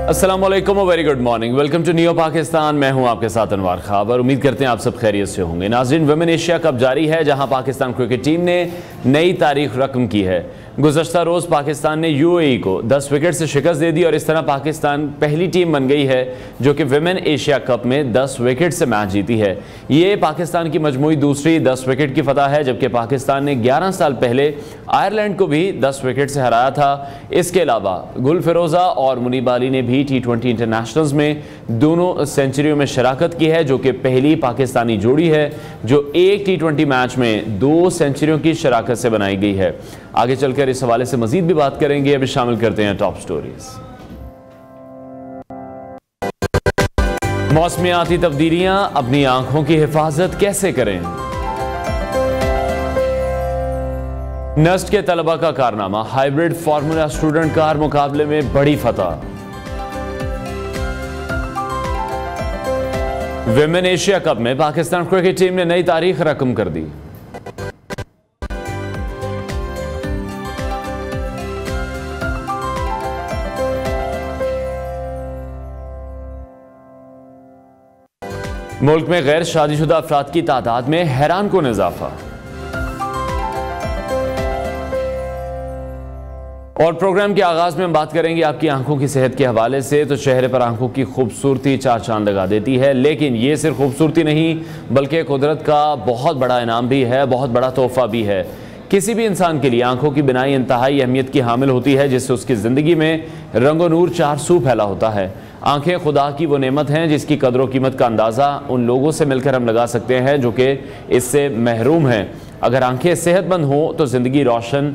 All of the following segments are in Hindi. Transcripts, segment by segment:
अस्सलाम वालेकुम और very good morning. Welcome to new Pakistan. मैं हूं आपके साथ अनवार खाबर। उम्मीद करते हैं आप सब खैरियत से होंगे। नाज़रीन, वुमेन एशिया कप जारी है, जहां पाकिस्तान क्रिकेट टीम ने नई तारीख रकम की है। गुज़श्ता रोज़ पाकिस्तान ने यूएई को 10 विकेट से शिकस्त दे दी और इस तरह पाकिस्तान पहली टीम बन गई है जो कि वुमेन एशिया कप में 10 विकेट से मैच जीती है। ये पाकिस्तान की मजमूई दूसरी 10 विकेट की फतह है, जबकि पाकिस्तान ने 11 साल पहले आयरलैंड को भी 10 विकेट से हराया था। इसके अलावा गुल फिरोज़ा और मुनीब अली ने भी T20 इंटरनेशनल्स में दोनों सेंचुरियों में शराकत की है, जो कि पहली पाकिस्तानी जोड़ी है जो एक T20 मैच में 2 सेंचुरियों की शराकत से बनाई गई है। आगे चलकर इस हवाले से मजीद भी बात करेंगे। अभी शामिल करते हैं टॉप स्टोरीज। मौसमियाती तब्दीलियां, अपनी आंखों की हिफाजत कैसे करें? नस्ट के तलबा का कारनामा, हाइब्रिड फार्मूला स्टूडेंट कार मुकाबले में बड़ी फतह। विमेन एशिया कप में पाकिस्तान क्रिकेट टीम ने नई तारीख रकम कर दी। मुल्क में गैर शादीशुदा अफराद की तादाद में हैरान कुन इजाफा। और प्रोग्राम के आगाज में हम बात करेंगे आपकी आंखों की सेहत के हवाले से। तो चेहरे पर आंखों की खूबसूरती चार चांद लगा देती है, लेकिन ये सिर्फ खूबसूरती नहीं बल्कि कुदरत का बहुत बड़ा इनाम भी है, बहुत बड़ा तोहफा भी है। किसी भी इंसान के लिए आंखों की बिनाई इंतहाई अहमियत की हामिल होती है, जिससे उसकी ज़िंदगी में रंगो नूर चार सू फैला होता है। आंखें खुदा की वो नेमत हैं जिसकी कदर व कीमत का अंदाज़ा उन लोगों से मिलकर हम लगा सकते हैं जो कि इससे महरूम हैं। अगर आंखें सेहतमंद हों तो ज़िंदगी रोशन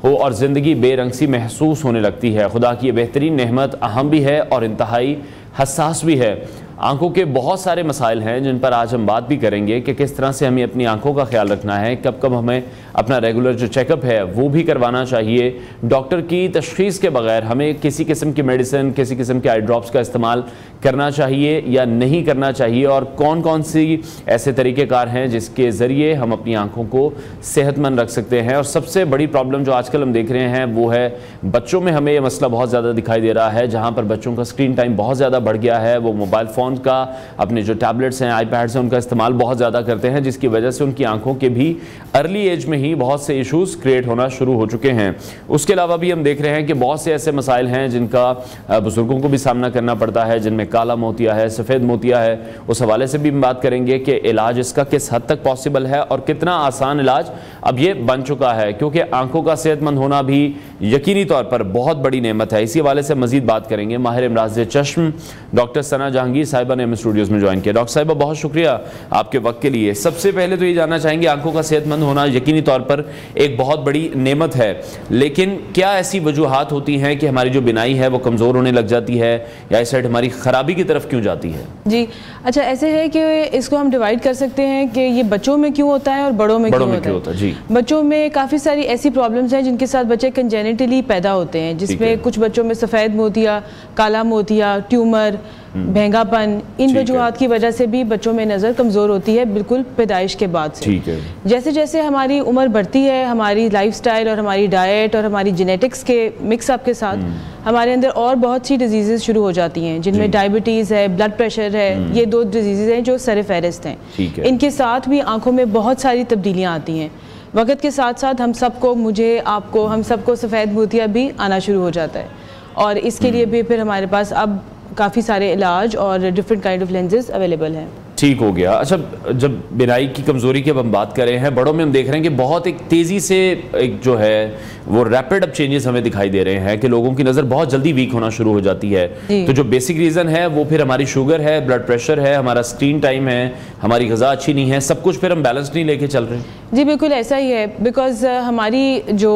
हो और ज़िंदगी बेरंग सी महसूस होने लगती है। खुदा की ये बेहतरीन नेमत अहम भी है और इंतहाई हसास भी है। आंखों के बहुत सारे मसाइल हैं जिन पर आज हम बात भी करेंगे कि किस तरह से हमें अपनी आंखों का ख्याल रखना है, कब कब हमें अपना रेगुलर जो चेकअप है वो भी करवाना चाहिए। डॉक्टर की तशख़ीस के बगैर हमें किसी किस्म की मेडिसिन, किसी किस्म के आई ड्रॉप्स का इस्तेमाल करना चाहिए या नहीं करना चाहिए, और कौन कौन सी ऐसे तरीक़ेकार हैं जिसके ज़रिए हम अपनी आंखों को सेहतमंद रख सकते हैं। और सबसे बड़ी प्रॉब्लम जो आजकल हम देख रहे हैं वो है बच्चों में हमें ये मसला बहुत ज़्यादा दिखाई दे रहा है, जहाँ पर बच्चों का स्क्रीन टाइम बहुत ज़्यादा बढ़ गया है। वो मोबाइल फ़ोन का, अपने जो टैबलेट्स हैं, आईपैड्स हैं, उनका इस्तेमाल बहुत ज़्यादा करते हैं, जिसकी वजह से उनकी आंखों के भी अर्ली एज में ही बहुत से इश्यूज़ क्रिएट होना शुरू हो चुके हैं। उसके अलावा भी हम देख रहे हैं कि बहुत से ऐसे मसाइल हैं जिनका बुजुर्गों को भी सामना करना पड़ता है, जिनमें काला मोतिया है, सफ़ेद मोतिया है। उस हवाले से भी हम बात करेंगे कि इलाज इसका किस हद तक पॉसिबल है और कितना आसान इलाज अब ये बन चुका है, क्योंकि आंखों का सेहतमंद होना भी यकीनी तौर पर बहुत बड़ी नेमत है। इसी हवाले से मजीद बात करेंगे। माहिर इमराज चश्म डॉक्टर सना जहांगीर साहिबा ने हमें स्टूडियोज में ज्वाइन किया। डॉक्टर साहिबा, बहुत शुक्रिया आपके वक्त के लिए। सबसे पहले तो ये जानना चाहेंगे, आंखों का सेहतमंद होना यकीनी तौर पर एक बहुत बड़ी नेमत है, लेकिन क्या ऐसी वजूहात होती हैं कि हमारी जो बिनाई है वो कमज़ोर होने लग जाती है, या इस साइड हमारी ख़राबी की तरफ क्यों जाती है? जी अच्छा, ऐसे है कि इसको हम डिवाइड कर सकते हैं कि ये बच्चों में क्यों होता है और बड़ों में क्यों होता है। जी, बच्चों में काफ़ी सारी ऐसी प्रॉब्लम्स हैं जिनके साथ बच्चे कंजेनिटली पैदा होते हैं, जिसमें कुछ बच्चों में सफ़ेद मोतिया, काला मोतिया, ट्यूमर, महंगापन, इन वजूहात की वजह से भी बच्चों में नज़र कमज़ोर होती है बिल्कुल पैदाइश के बाद से। ठीक है। जैसे जैसे हमारी उम्र बढ़ती है, हमारी लाइफस्टाइल और हमारी डाइट और हमारी जेनेटिक्स के मिक्सअप के साथ हमारे अंदर और बहुत सी डिजीज़ शुरू हो जाती हैं, जिनमें डायबिटीज़ है, ब्लड प्रेशर है। ये 2 डिजीज़ हैं जो सर फहरिस्त हैं। इनके साथ भी आँखों में बहुत सारी तब्दीलियाँ आती हैं। वक्त के साथ साथ हम सबको, मुझे, आपको, हम सबको सफ़ेद मोतिया भी आना शुरू हो जाता है, और इसके लिए भी फिर हमारे पास अब काफ़ी सारे इलाज और different kind of lenses available हैं। ठीक हो गया। अच्छा, जब बिनाई की कमज़ोरी की अब हम बात कर रहे हैं, बड़ों में हम देख रहे हैं कि बहुत एक तेज़ी से एक जो है वो रैपिड अब चेंजेस हमें दिखाई दे रहे हैं कि लोगों की नज़र बहुत जल्दी वीक होना शुरू हो जाती है। तो जो बेसिक रीज़न है वो फिर हमारी शुगर है, ब्लड प्रेशर है, हमारा स्क्रीन टाइम है, हमारी ग़िज़ा अच्छी नहीं है, सब कुछ फिर हम बैलेंस नहीं लेके चल रहे हैं। जी बिल्कुल ऐसा ही है, बिकॉज हमारी जो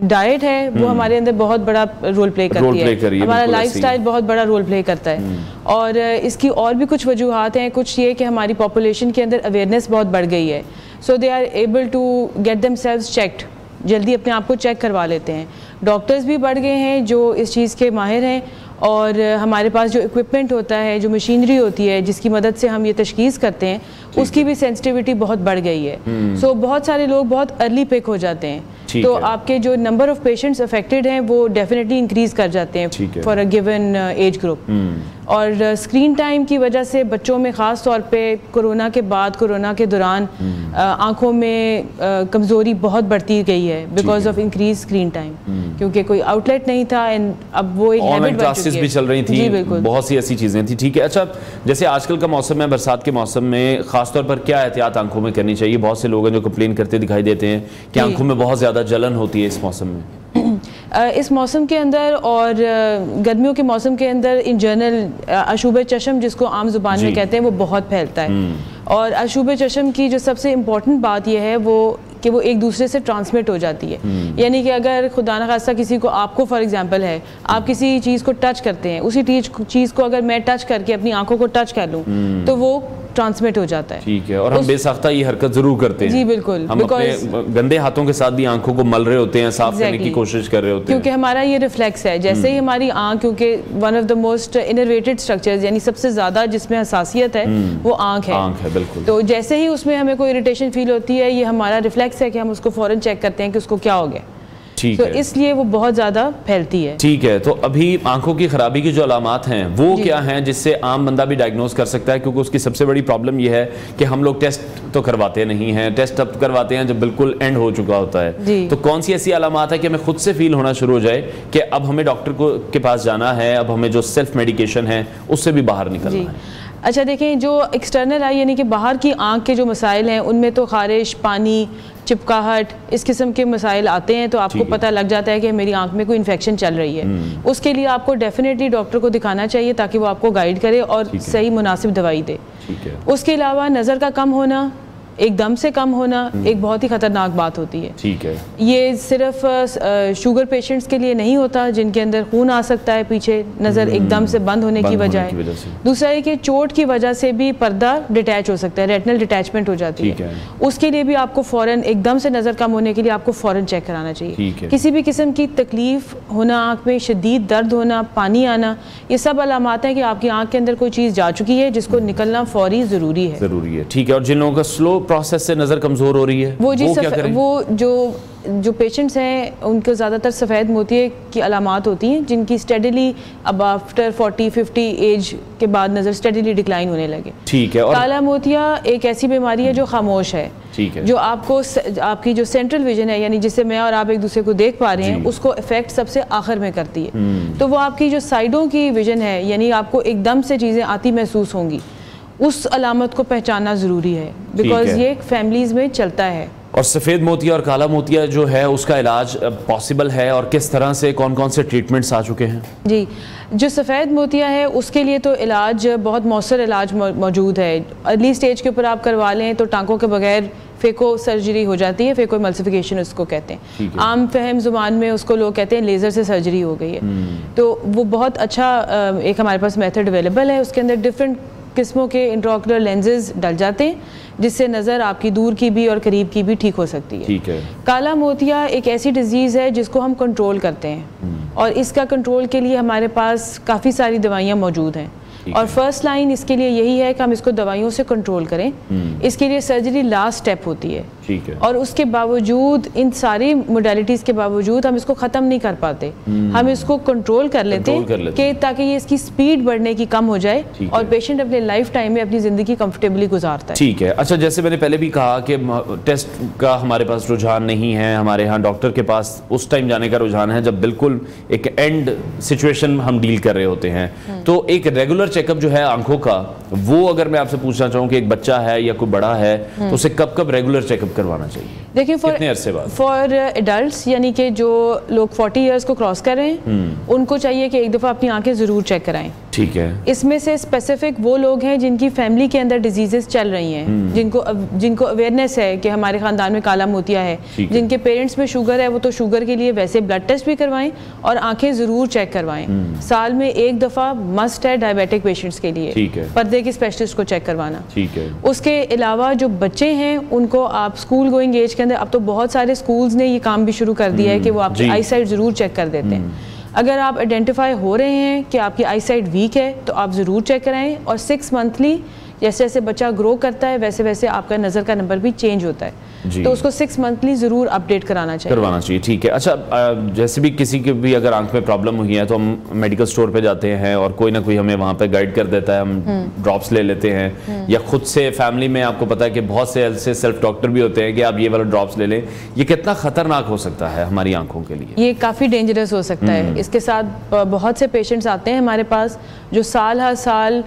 डाइट है वो हमारे अंदर बहुत बड़ा रोल प्ले करती है, हमारा लाइफस्टाइल बहुत बड़ा रोल प्ले करता है। और इसकी और भी कुछ वजूहात हैं। कुछ ये कि हमारी पॉपुलेशन के अंदर अवेयरनेस बहुत बढ़ गई है, so they are able to get themselves checked, जल्दी अपने आप को चेक करवा लेते हैं। डॉक्टर्स भी बढ़ गए हैं जो इस चीज़ के माहिर हैं, और हमारे पास जो इक्विपमेंट होता है, जो मशीनरी होती है जिसकी मदद से हम ये तशख़ीस करते हैं, उसकी भी सेंसिटिविटी बहुत बढ़ गई है। सो बहुत सारे लोग बहुत अर्ली पिक हो जाते हैं। तो आपके जो नंबर ऑफ पेशेंट्स अफेक्टेड हैं वो डेफिनेटली इंक्रीज कर जाते हैं for a given age group. और स्क्रीन टाइम की वजह से बच्चों में ख़ास तौर पे कोरोना के बाद, कोरोना के दौरान आंखों में कमज़ोरी बहुत बढ़ती गई है because of increase screen time, क्योंकि कोई आउटलेट नहीं था एंड अब वो एक ऑनलाइन क्लासेस भी चल रही थी, बहुत सी ऐसी चीज़ें थी। ठीक है, अच्छा जैसे आजकल का मौसम है, बरसात के मौसम में ख़ासतौर पर क्या एहतियात आंखों में करनी चाहिए? बहुत से लोग हैं जो कंप्लेन करते दिखाई देते हैं कि आंखों में बहुत ज़्यादा जलन होती है इस मौसम में। इस मौसम के अंदर और गर्मियों के मौसम के अंदर इन जनरल अशूब चश्म, जिसको आम जुबान में कहते हैं, वो बहुत फैलता है। और अशूब चश्म की जो सबसे इम्पोर्टेंट बात यह है वो कि वो एक दूसरे से ट्रांसमिट हो जाती है। यानी कि अगर खुदा न खास्ता किसी को, आपको फॉर एग्जांपल है, आप किसी चीज़ को टच करते हैं, उसी चीज़ को अगर मैं टच करके अपनी आंखों को टच कर लूँ तो वो ट्रांसमिट हो जाता है। ठीक है, और हम बेसाख्ता ये हरकत जरूर करते हैं। जी बिल्कुल, हम अपने गंदे हाथों के साथ भी आंखों को मल रहे होते हैं, साफ करने की कोशिश कर रहे होते हैं, क्योंकि हमारा ये रिफ्लेक्स है। जैसे ही हमारी आंख, क्योंकि one of the most innervated structures, यानी सबसे ज्यादा जिसमें हसासियत है वो आंख है। बिल्कुल। तो जैसे ही उसमें हमें कोई इरिटेशन फील होती है, ये हमारा रिफ्लेक्स है कि हम उसको फौरन चेक करते हैं कि उसको क्या हो गया। तो इसलिए वो बहुत ज़्यादा फैलती है। ठीक है, तो अभी आंखों की खराबी की जो अलामात हैं वो क्या हैं जिससे आम बंदा भी डायग्नोज कर सकता है? क्योंकि उसकी सबसे बड़ी प्रॉब्लम ये है कि हम लोग टेस्ट तो करवाते नहीं हैं, टेस्ट तब करवाते हैं जब बिल्कुल एंड हो चुका होता है। तो कौन सी ऐसी अलामात है कि हमें खुद से फील होना शुरू हो जाए कि अब हमें डॉक्टर के पास जाना है, अब हमें जो सेल्फ मेडिकेशन है उससे भी बाहर निकलना है? अच्छा देखें, जो एक्सटर्नल आई यानी कि बाहर की आंख के जो मसाइल हैं उनमें तो खारिश, पानी, चिपकाहट, इस किस्म के मसाइल आते हैं, तो आपको पता लग जाता है कि मेरी आंख में कोई इन्फेक्शन चल रही है। उसके लिए आपको डेफिनेटली डॉक्टर को दिखाना चाहिए ताकि वो आपको गाइड करे और सही मुनासिब दवाई दे। उसके अलावा नज़र का कम होना, एकदम से कम होना एक बहुत ही खतरनाक बात होती है। ठीक है, ये सिर्फ शुगर पेशेंट्स के लिए नहीं होता जिनके अंदर खून आ सकता है पीछे नज़र एकदम से बंद होने की वजह है। दूसरा है कि चोट की वजह से भी पर्दा डिटैच हो सकता है, रेटिनल डिटैचमेंट हो जाती है। उसके लिए भी आपको फ़ौरन, एकदम से नज़र कम होने के लिए आपको फ़ौरन चेक कराना चाहिए। किसी भी किस्म की तकलीफ होना, आँख में शदीद दर्द होना, पानी आना, ये सब अलामात हैं कि आपकी आँख के अंदर कोई चीज़ जा चुकी है जिसको निकलना फौरी ज़रूरी है। ठीक है, और जिन लोगों का स्लो प्रोसेस से नजर कमजोर हो रही है वो क्या करें? वो जो पेशेंट्स हैं उनको ज़्यादातर सफ़ेद मोतिये की अलामात होती हैं जिनकी स्टेडीली अब आफ्टर 40-50 एज के बाद नज़र स्टेडीली डिक्लाइन होने लगे। ठीक है, और काला मोतिया एक ऐसी बीमारी है जो खामोश है। ठीक है, जो आपकी जो सेंट्रल विजन है, यानी जिससे मैं और आप एक दूसरे को देख पा रहे हैं, उसको इफेक्ट सबसे आखिर में करती है। तो वो आपकी जो साइडों की विजन है, यानी आपको एकदम से चीज़ें आती महसूस होंगी, उस अलामत को पहचानना ज़रूरी है, बिकॉज ये फैमिलीज़ में चलता है। और सफ़ेद मोतिया और काला मोतिया जो है उसका इलाज पॉसिबल है और किस तरह से, कौन कौन से ट्रीटमेंट्स आ चुके हैं? जी, जो सफ़ेद मोतिया है उसके लिए तो इलाज, बहुत मौसर इलाज मौजूद है। अर्ली स्टेज के ऊपर आप करवा लें तो टाँकों के बगैर फेको सर्जरी हो जाती है, फेको एमल्सिफिकेशन उसको कहते हैं। आम फहम जुबान में उसको लोग कहते हैं लेज़र से सर्जरी हो गई है। तो वो बहुत अच्छा एक हमारे पास मेथड अवेलेबल है। उसके अंदर डिफरेंट किस्मों के इंट्राओकुलर लेंसेज डल जाते हैं जिससे नज़र आपकी दूर की भी और करीब की भी ठीक हो सकती है। ठीक है। काला मोतिया एक ऐसी डिजीज़ है जिसको हम कंट्रोल करते हैं और इसका कंट्रोल के लिए हमारे पास काफ़ी सारी दवाइयाँ मौजूद हैं और फर्स्ट लाइन इसके लिए यही है कि हम इसको दवाइयों से कंट्रोल करें। इसके लिए सर्जरी लास्ट स्टेप होती है। ठीक है। और उसके बावजूद, इन सारी मोडालिटीज़ के बावजूद हम इसको ख़त्म नहीं कर पाते, हम इसको कंट्रोल कर लेते हैं कि ताकि ये इसकी स्पीड बढ़ने की कम हो जाए और पेशेंट अपने लाइफ टाइम में अपनी ज़िंदगी कंफर्टेबली गुजारता है। ठीक है। अच्छा, जैसे मैंने पहले भी कहा कि टेस्ट का हमारे पास रुझान नहीं है, हमारे यहाँ डॉक्टर के पास उस टाइम जाने का रुझान है जब बिल्कुल एक एंड सिचुएशन हम डील कर रहे होते हैं। तो एक रेगुलर चेकअप जो है आंखों का, वो अगर मैं आपसे पूछना चाहूँ कि एक बच्चा है या कोई बड़ा है तो उसे कब कब रेगुलर चेकअप करवाना चाहिए? देखिए, कितने अरसे बाद? फॉर एडल्ट्स, यानी कि जो लोग 40 इयर्स को क्रॉस कर रहे हैं, उनको चाहिए कि एक दफ़ा अपनी आंखें ज़रूर चेक कराएं। ठीक है। इसमें से स्पेसिफिक वो लोग हैं जिनकी फैमिली के अंदर डिजीजेस चल रही हैं, जिनको अवेयरनेस है कि हमारे ख़ानदान में काला मोतिया है, जिनके पेरेंट्स में शुगर है, वो तो शुगर के लिए वैसे ब्लड टेस्ट भी करवाएं और आंखें ज़रूर चेक करवाएं। साल में एक दफ़ा मस्ट है डायबिटिक पेशेंट्स के लिए पर्दे के स्पेशलिस्ट को चेक करवाना। ठीक है। उसके अलावा जो बच्चे हैं उनको आप स्कूल गोइंग एज के अंदर, अब तो बहुत सारे स्कूल्स ने ये काम भी शुरू कर दिया है कि वो आपकी आई साइट ज़रूर चेक कर देते हैं। अगर आप आइडेंटिफाई हो रहे हैं कि आपकी आई साइट वीक है तो आप ज़रूर चेक कराएं और 6 मंथली जैसे जैसे बच्चा ग्रो करता है वैसे वैसे आपका नज़र का नंबर भी चेंज होता है, तो उसको 6 मंथली ज़रूर अपडेट करवाना चाहिए। ठीक है। अच्छा, जैसे भी किसी की भी अगर आंख में प्रॉब्लम हुई है तो हम मेडिकल स्टोर पे जाते हैं और कोई ना कोई हमें वहाँ पे गाइड कर देता है, हम ड्रॉप्स ले लेते हैं, या खुद से फैमिली में आपको पता है कि बहुत से ऐसे सेल्फ डॉक्टर भी होते हैं कि आप ये वाला ड्रॉप्स ले लें। ये कितना खतरनाक हो सकता है हमारी आंखों के लिए? ये काफ़ी डेंजरस हो सकता है। इसके साथ बहुत से पेशेंट्स आते हैं हमारे पास जो साल हर साल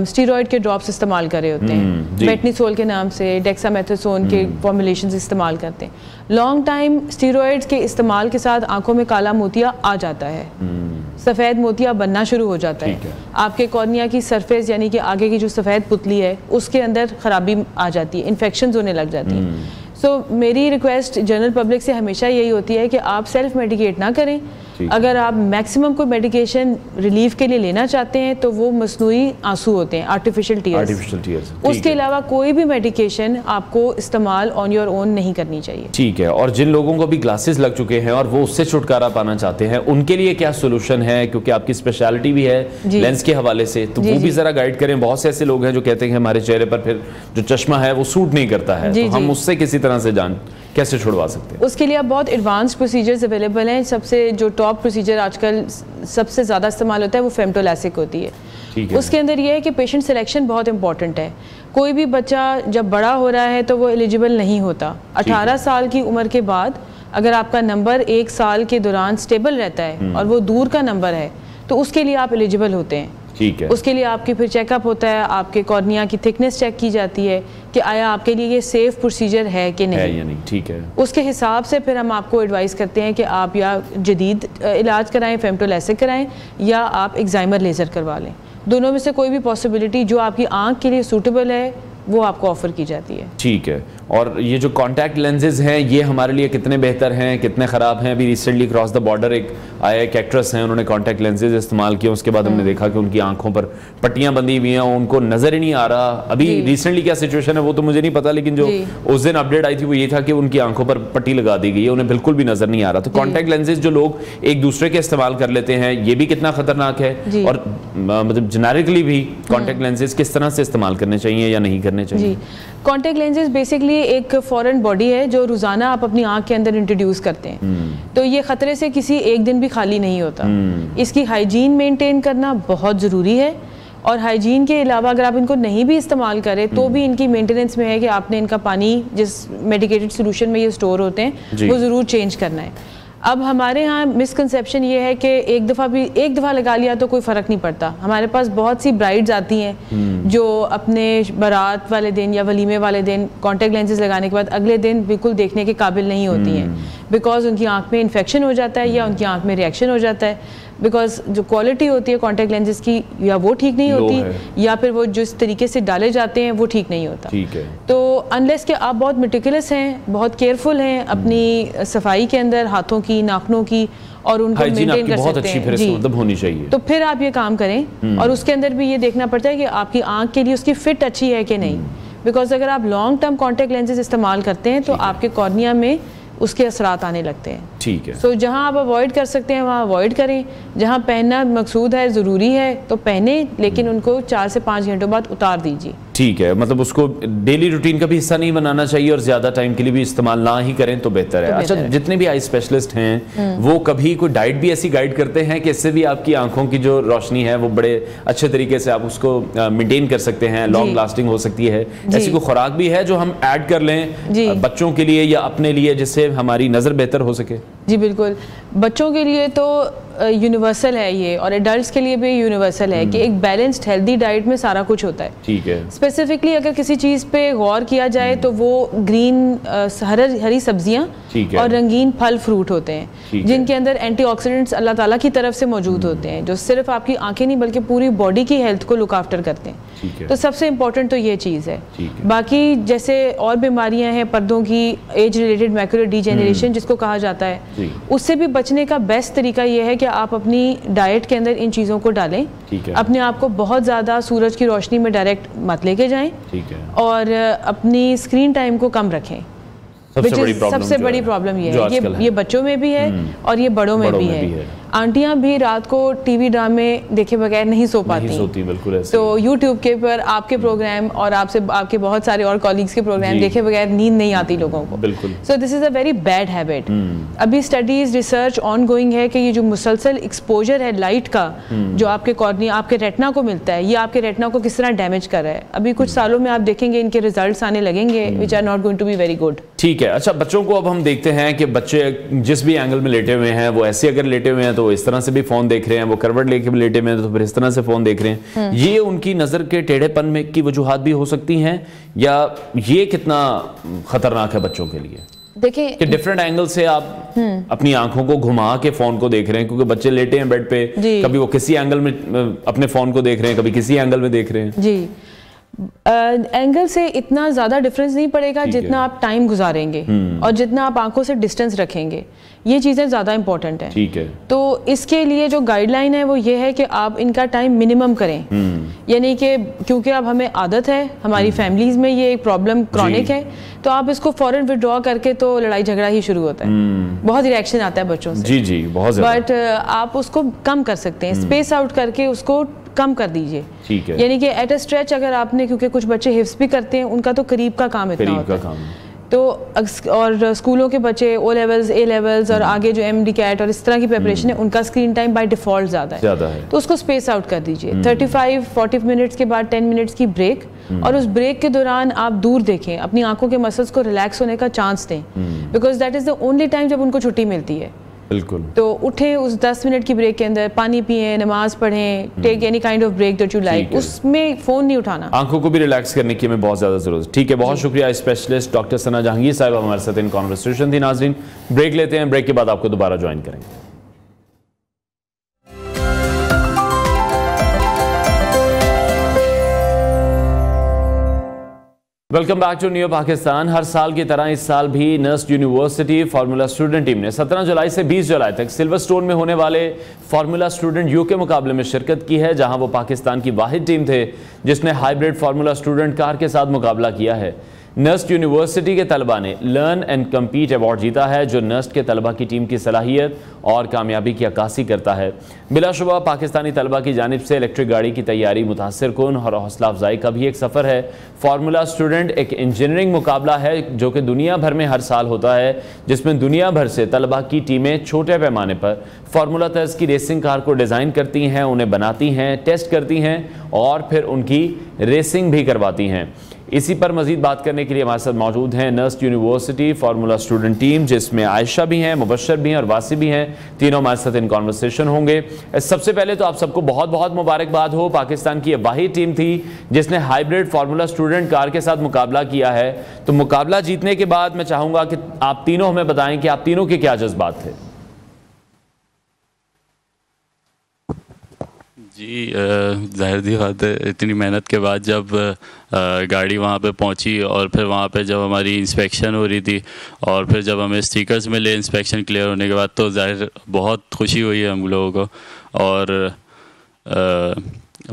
स्टीरॉयड के ड्रॉप्स इस्तेमाल कर रहे होते हैं, मेटनीसोल के नाम से, डेक्सामेथासोन के फॉर्मुलेशंस इस्तेमाल करते हैं। लॉन्ग टाइम स्टीरॉयड्स के इस्तेमाल के साथ आंखों में काला मोतिया आ जाता है, सफ़ेद मोतिया बनना शुरू हो जाता है। आपके कॉर्निया की सरफेस यानी कि आगे की जो सफ़ेद पुतली है उसके अंदर ख़राबी आ जाती है, इन्फेक्शंस होने लग जाती हैं। सो मेरी रिक्वेस्ट जनरल पब्लिक से हमेशा यही होती है कि आप सेल्फ मेडिकेट ना करें। अगर आप मैक्सिमम कोई मेडिकेशन रिलीफ के लिए लेना चाहते हैं तो वो मसनूई आंसू होते हैं, आर्टिफिशियल टीयर्स। उसके अलावा कोई भी मेडिकेशन आपको इस्तेमाल ऑन योर ओन नहीं करनी चाहिए। ठीक है। और जिन लोगों को भी ग्लासेस लग चुके हैं और वो उससे छुटकारा पाना चाहते हैं, उनके लिए क्या सोल्यूशन है? क्योंकि आपकी स्पेशलिटी भी है लेंस के हवाले से, तो वो भी जरा गाइड करें। बहुत से ऐसे लोग हैं जो कहते हैं कि हमारे चेहरे पर फिर जो चश्मा है वो सूट नहीं करता है, तो हम उससे किसी तरह से जान कैसे छुड़वा सकते हैं? उसके लिए आप बहुत एडवांस प्रोसीजर्स अवेलेबल हैं। सबसे जो टॉप प्रोसीजर आजकल सबसे ज़्यादा इस्तेमाल होता है वो फेमटोलैसिक होती है। उसके अंदर ये है कि पेशेंट सिलेक्शन बहुत इंपॉर्टेंट है। कोई भी बच्चा जब बड़ा हो रहा है तो वो एलिजिबल नहीं होता। 18 साल की उम्र के बाद अगर आपका नंबर 1 साल के दौरान स्टेबल रहता है और वो दूर का नंबर है तो उसके लिए आप एलिजिबल होते हैं। ठीक है। उसके लिए आपकी फिर चेकअप होता है, आपके कॉर्निया की थिकनेस चेक की जाती है कि आया आपके लिए ये सेफ प्रोसीजर है कि नहीं है या नहीं। ठीक है। उसके हिसाब से फिर हम आपको एडवाइस करते हैं कि आप या जदीद इलाज कराएं, फेमटोलैसिक कराएं, या आप एक्साइमर लेज़र करवा लें। दोनों में से कोई भी पॉसिबिलिटी जो आपकी आंख के लिए सूटेबल है वो आपको ऑफर की जाती है। ठीक है। और ये जो कॉन्टैक्ट लेंसेज हैं ये हमारे लिए कितने बेहतर हैं, कितने ख़राब हैं? अभी रिसेंटली क्रॉस द बॉर्डर एक आया, एक एक्ट्रेस हैं, उन्होंने कॉन्टैक्ट लेंसेज इस्तेमाल किए, उसके बाद हमने देखा कि उनकी आंखों पर पट्टियां बंधी हुई हैं, उनको नज़र ही नहीं आ रहा। अभी रिसेंटली क्या सिचुएशन है वो तो मुझे नहीं पता, लेकिन जो उस दिन अपडेट आई थी वो ये था कि उनकी आंखों पर पट्टी लगा दी गई है, उन्हें बिल्कुल भी नज़र नहीं आ रहा। तो कॉन्टैक्ट लेंसेज जो लोग एक दूसरे के इस्तेमाल कर लेते हैं ये भी कितना खतरनाक है? और मतलब जेनेरिकली भी कॉन्टैक्ट लेंसेज किस तरह से इस्तेमाल करने चाहिए या नहीं करने चाहिए? कॉन्टैक्ट लेंसेज बेसिकली एक फॉरेन बॉडी है जो रोजाना आप अपनी आंख के अंदर इंट्रोड्यूस करते हैं, तो ये खतरे से किसी एक दिन भी खाली नहीं होता। इसकी हाइजीन मेंटेन करना बहुत ज़रूरी है, और हाइजीन के अलावा अगर आप इनको नहीं भी इस्तेमाल करें तो भी इनकी मेंटेनेंस में है कि आपने इनका पानी जिस मेडिकेटेड सोल्यूशन में ये स्टोर होते हैं वो ज़रूर चेंज करना है। अब हमारे यहाँ मिसकंसेप्शन ये है कि एक दफ़ा लगा लिया तो कोई फ़र्क नहीं पड़ता। हमारे पास बहुत सी ब्राइड्स आती हैं जो अपने बारात वाले दिन या वलीमे वाले दिन कॉन्टैक्ट लेंसेज लगाने के बाद अगले दिन बिल्कुल देखने के काबिल नहीं होती हैं, बिकॉज उनकी आंख में इन्फेक्शन हो जाता है या उनकी आंख में रिएक्शन हो जाता है, बिकॉज जो क्वालिटी होती है कॉन्टैक्ट लेंसेज की या वो ठीक नहीं होती या फिर वो जिस तरीके से डाले जाते हैं वो ठीक नहीं होता। ठीक है। तो अनलेस कि आप बहुत मेटिकुलस हैं, बहुत केयरफुल हैं अपनी सफाई के अंदर, हाथों की, नाखूनों की, और उनको मेंटेन कर सकते हैं जी, मतलब होनी चाहिए, तो फिर आप ये काम करें। और उसके अंदर भी ये देखना पड़ता है कि आपकी आंख के लिए उसकी फिट अच्छी है कि नहीं, बिकॉज अगर आप लॉन्ग टर्म कॉन्टैक्ट लेंसेज इस्तेमाल करते हैं तो आपके कॉर्निया में उसके असरात आने लगते हैं। ठीक है। सो जहां आप अवॉइड कर सकते हैं वहां अवॉइड करें, जहां पहनना मकसूद है, ज़रूरी है तो पहने, लेकिन उनको 4 से 5 घंटों बाद उतार दीजिए। ठीक है, मतलब उसको डेली रूटीन का भी हिस्सा नहीं बनाना चाहिए और ज़्यादा टाइम के लिए भी इस्तेमाल ना ही करें तो बेहतर है। अच्छा, जितने भी आई स्पेशलिस्ट हैं वो कभी कोई डाइट भी ऐसी गाइड करते हैं कि इससे भी आपकी आंखों की जो रोशनी है वो बड़े अच्छे तरीके से आप उसको मेंटेन कर सकते हैं, लॉन्ग लास्टिंग हो सकती है? ऐसी कोई खुराक भी है जो हम ऐड कर लें बच्चों के लिए या अपने लिए, जिससे हमारी नज़र बेहतर हो सके? जी बिल्कुल, बच्चों के लिए तो यूनिवर्सल है ये, और एडल्ट्स के लिए भी यूनिवर्सल है कि एक बैलेंस्ड हेल्दी डाइट में सारा कुछ होता है। ठीक है। स्पेसिफिकली अगर किसी चीज़ पे गौर किया जाए तो वो ग्रीन हरी सब्जियां और रंगीन फल फ्रूट होते हैं जिनके अंदर एंटीऑक्सीडेंट्स अल्लाह ताला की तरफ से मौजूद होते हैं, जो सिर्फ आपकी आंखें नहीं बल्कि पूरी बॉडी की हेल्थ को लुक आफ्टर करते हैं। तो सबसे इम्पोर्टेंट तो ये चीज़ है। बाकी जैसे और बीमारियां हैं पर्दों की, एज रिलेटेड मैकुलर डिजेनरेशन जिसको कहा जाता है, उससे भी बचने का बेस्ट तरीका ये है कि आप अपनी डाइट के अंदर इन चीज़ों को डालें। अपने आप को बहुत ज़्यादा सूरज की रोशनी में डायरेक्ट मत लेके जाएं और अपनी स्क्रीन टाइम को कम रखें। सबसे बड़ी प्रॉब्लम ये है, ये बच्चों में भी है और ये बड़ों में भी है। आंटियां भी रात को टीवी ड्रामे देखे बगैर नहीं सो पाती, नहीं सोती, बिल्कुल ऐसे। तो यूट्यूब के पर आपके प्रोग्राम और आपके बहुत सारे और कॉलीग्स के प्रोग्राम देखे बगैर नींद नहीं आती लोगों को, बिल्कुल। So this is a very bad habit. अभी स्टडीज रिसर्च ऑन गोइंग है कि ये जो मुसलसल एक्सपोजर है लाइट का जो आपके कॉर्निया आपके रेटिना को मिलता है, ये आपके रेटिना को किस तरह डैमेज कर रहा है। अभी कुछ सालों में आप देखेंगे इनके रिजल्ट्स आने लगेंगे which are not going to be very good. ठीक है, अच्छा बच्चों को अब हम देखते हैं कि बच्चे जिस भी एंगल में लेटे हुए हैं, वो ऐसे अगर लेटे हुए हैं तो इस तरह से भी फोन देख रहे हैं, वो करवट लेके भी लेटे हुए हैं तो फिर इस तरह से फोन देख रहे हैं। ये उनकी नजर के टेढ़ेपन में की वजूहात भी हो सकती हैं, या ये कितना खतरनाक है बच्चों के लिए? देखिए कि डिफरेंट एंगल से आप अपनी आंखों को घुमा के फोन को देख रहे हैं, क्योंकि बच्चे लेटे हैं बेड पे, कभी वो किसी एंगल में अपने फोन को देख रहे हैं, कभी किसी एंगल में देख रहे हैं। जी, एंगल से इतना ज़्यादा डिफरेंस नहीं पड़ेगा जितना आप टाइम गुजारेंगे और जितना आप आंखों से डिस्टेंस रखेंगे, ये चीज़ें ज़्यादा इंपॉर्टेंट हैं। ठीक है, तो इसके लिए जो गाइडलाइन है वो ये है कि आप इनका टाइम मिनिमम करें, यानी कि क्योंकि अब हमें आदत है, हमारी फैमिलीज में ये एक प्रॉब्लम क्रॉनिक है, तो आप इसको फौरन विड्रॉ करके तो लड़ाई झगड़ा ही शुरू होता है, बहुत रिएक्शन आता है बच्चों से। जी जी, बहुत ज़्यादा। बट आप उसको कम कर सकते हैं, स्पेस आउट करके उसको कम कर दीजिए। ठीक है, यानी कि एट अ स्ट्रेच अगर आपने, क्योंकि कुछ बच्चे हिफ्स भी करते हैं, उनका तो करीब का काम इतना होता है, तो और स्कूलों के बच्चे ओ लेवल्स, ए लेवल्स और आगे जो MD कैट और इस तरह की प्रिपरेशन है, उनका स्क्रीन टाइम बाय डिफॉल्ट ज़्यादा है, तो उसको स्पेस आउट कर दीजिए। 35-40 मिनट्स के बाद 10 मिनट्स की ब्रेक, और उस ब्रेक के दौरान आप दूर देखें, अपनी आंखों के मसल्स को रिलैक्स होने का चांस दें, because that is the only time जब उनको छुट्टी मिलती है। बिल्कुल। तो उठें उस 10 मिनट की ब्रेक के अंदर, पानी पिएं, नमाज पढ़ें, take any kind of break that you like, उसमें फोन नहीं उठाना, आंखों को भी रिलैक्स करने की हमें बहुत ज्यादा जरूरत है। ठीक है, बहुत शुक्रिया स्पेशलिस्ट डॉक्टर सना जहांगीर साहब हमारे साथ इन कॉन्वर्सेशन थी। नाजरीन, ब्रेक लेते हैं, ब्रेक के बाद आपको दोबारा ज्वाइन करेंगे। Welcome back to new Pakistan. हर साल की तरह इस साल भी NUST university formula student team ने 17 जुलाई से 20 जुलाई तक सिल्वरस्टोन में होने वाले फार्मूला स्टूडेंट यूके मुकाबले में शिरकत की है, जहां वो पाकिस्तान की वाहिद टीम थे जिसने हाइब्रिड फार्मूला स्टूडेंट कार के साथ मुकाबला किया है। नस्ट यूनिवर्सिटी के तलबा ने लर्न एंड कम्पीट अवार्ड जीता है, जो नस्ट के तलबा की टीम की सलाहियत और कामयाबी की अक्कासी करता है। बिलाशुबा पाकिस्तानी तलबा की जानिब से इलेक्ट्रिक गाड़ी की तैयारी मुतासिर कुन और हौसला अफजाई का भी एक सफ़र है। फार्मूला स्टूडेंट एक इंजीनियरिंग मुकाबला है जो कि दुनिया भर में हर साल होता है, जिसमें दुनिया भर से तलबा की टीमें छोटे पैमाने पर फार्मूला तर्ज की रेसिंग कार को डिज़ाइन करती हैं, उन्हें बनाती हैं, टेस्ट करती हैं और फिर उनकी रेसिंग भी करवाती हैं। इसी पर मजीद बात करने के लिए हमारे साथ मौजूद हैं NUST university formula student team, जिसमें आयशा भी हैं, मुबशर भी हैं और वासी भी हैं। तीनों हमारे साथ इन कॉन्वर्सेशन होंगे। सबसे पहले तो आप सबको बहुत बहुत मुबारकबाद हो। पाकिस्तान की वाहिद टीम थी जिसने हाइब्रिड फार्मूला स्टूडेंट कार के साथ मुकाबला किया है। तो मुकाबला जीतने के बाद मैं चाहूँगा कि आप तीनों हमें बताएं कि आप तीनों के क्या जज्बात थे। जी, जाहिर सी बात है, इतनी मेहनत के बाद जब गाड़ी वहाँ पे पहुँची और फिर वहाँ पे जब हमारी इंस्पेक्शन हो रही थी और फिर जब हमें स्टिकर्स मिले इंस्पेक्शन क्लियर होने के बाद, तो जाहिर बहुत खुशी हुई है हम लोगों को और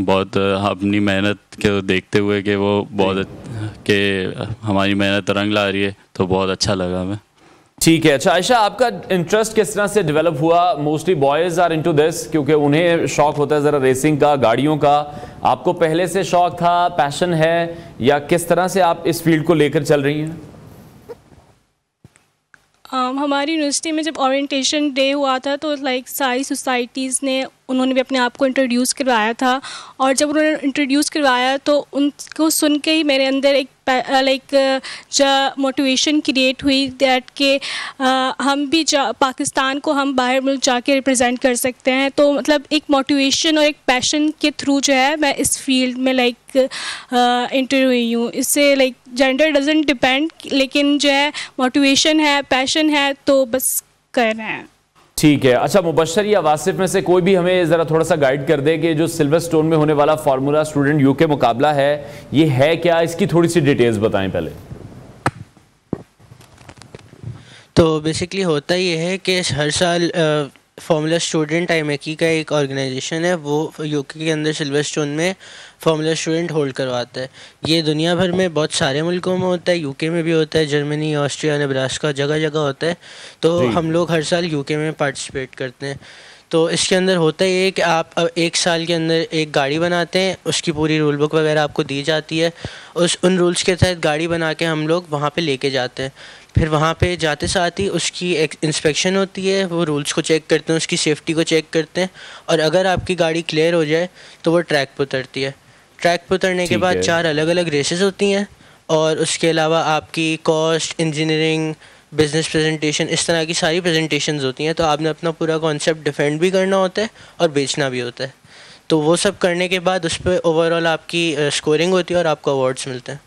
बहुत अपनी मेहनत के देखते हुए कि वो बहुत कि हमारी मेहनत रंग ला रही है, तो बहुत अच्छा लगा हमें। ठीक है, अच्छा आयशा, आपका इंटरेस्ट किस तरह से डेवलप हुआ? Mostly boys are into this, क्योंकि उन्हें शौक होता है ज़रा रेसिंग का, गाड़ियों का। आपको पहले से शौक था, पैशन है, या किस तरह से आप इस फील्ड को लेकर चल रही हैं? हमारी यूनिवर्सिटी में जब ओरिएंटेशन डे हुआ था तो लाइक सारी सोसाइटीज़ ने उन्होंने भी अपने आप को इंट्रोड्यूस करवाया था, और जब उन्होंने इंट्रोड्यूस करवाया तो उनको सुन के ही मेरे अंदर एक मोटिवेशन क्रिएट हुई दैट के हम भी पाकिस्तान को हम बाहर मुल्क जाके रिप्रेजेंट कर सकते हैं। तो मतलब एक मोटिवेशन और एक पैशन के थ्रू जो है मैं इस फील्ड में एंटर हुई हूँ। इससे जेंडर डजंट डिपेंड, लेकिन जो है मोटिवेशन है, पैशन है, तो बस कर रहे हैं। ठीक है, अच्छा मुबशर या वासिफ में से कोई भी हमें ज़रा थोड़ा सा गाइड कर दे कि जो सिल्वरस्टोन में होने वाला फार्मूला स्टूडेंट यूके मुकाबला है, ये है क्या? इसकी थोड़ी सी डिटेल्स बताएं पहले। तो बेसिकली होता ये है कि हर साल फार्मूला स्टूडेंट IMAC का एक ऑर्गेनाइजेशन है, वो यूके के अंदर सिल्वरस्टोन में फार्मूला स्टूडेंट होल्ड करवाता है। ये दुनिया भर में बहुत सारे मुल्कों में होता है, यूके में भी होता है, जर्मनी, ऑस्ट्रिया, नेब्रास्का, जगह जगह होता है। तो हम लोग हर साल यूके में पार्टिसिपेट करते हैं। तो इसके अंदर होता ही है कि आप अब 1 साल के अंदर एक गाड़ी बनाते हैं, उसकी पूरी रूल बुक वगैरह आपको दी जाती है। उन रूल्स के तहत गाड़ी बना के हम लोग वहाँ पे लेके जाते हैं। फिर वहाँ पे जाते साथ ही उसकी एक इंस्पेक्शन होती है, वो रूल्स को चेक करते हैं, उसकी सेफ्टी को चेक करते हैं, और अगर आपकी गाड़ी क्लियर हो जाए तो वो ट्रैक पर उतरती है। ट्रैक पर उतरने के बाद 4 अलग अलग रेसेस होती हैं, और उसके अलावा आपकी कॉस्ट, इंजीनियरिंग, बिज़नेस प्रेजेंटेशन, इस तरह की सारी प्रेजेंटेशंस होती हैं। तो आपने अपना पूरा कॉन्सेप्ट डिफेंड भी करना होता है और बेचना भी होता है। तो वो सब करने के बाद उस पर ओवरऑल आपकी स्कोरिंग होती है और आपको अवार्ड्स मिलते हैं।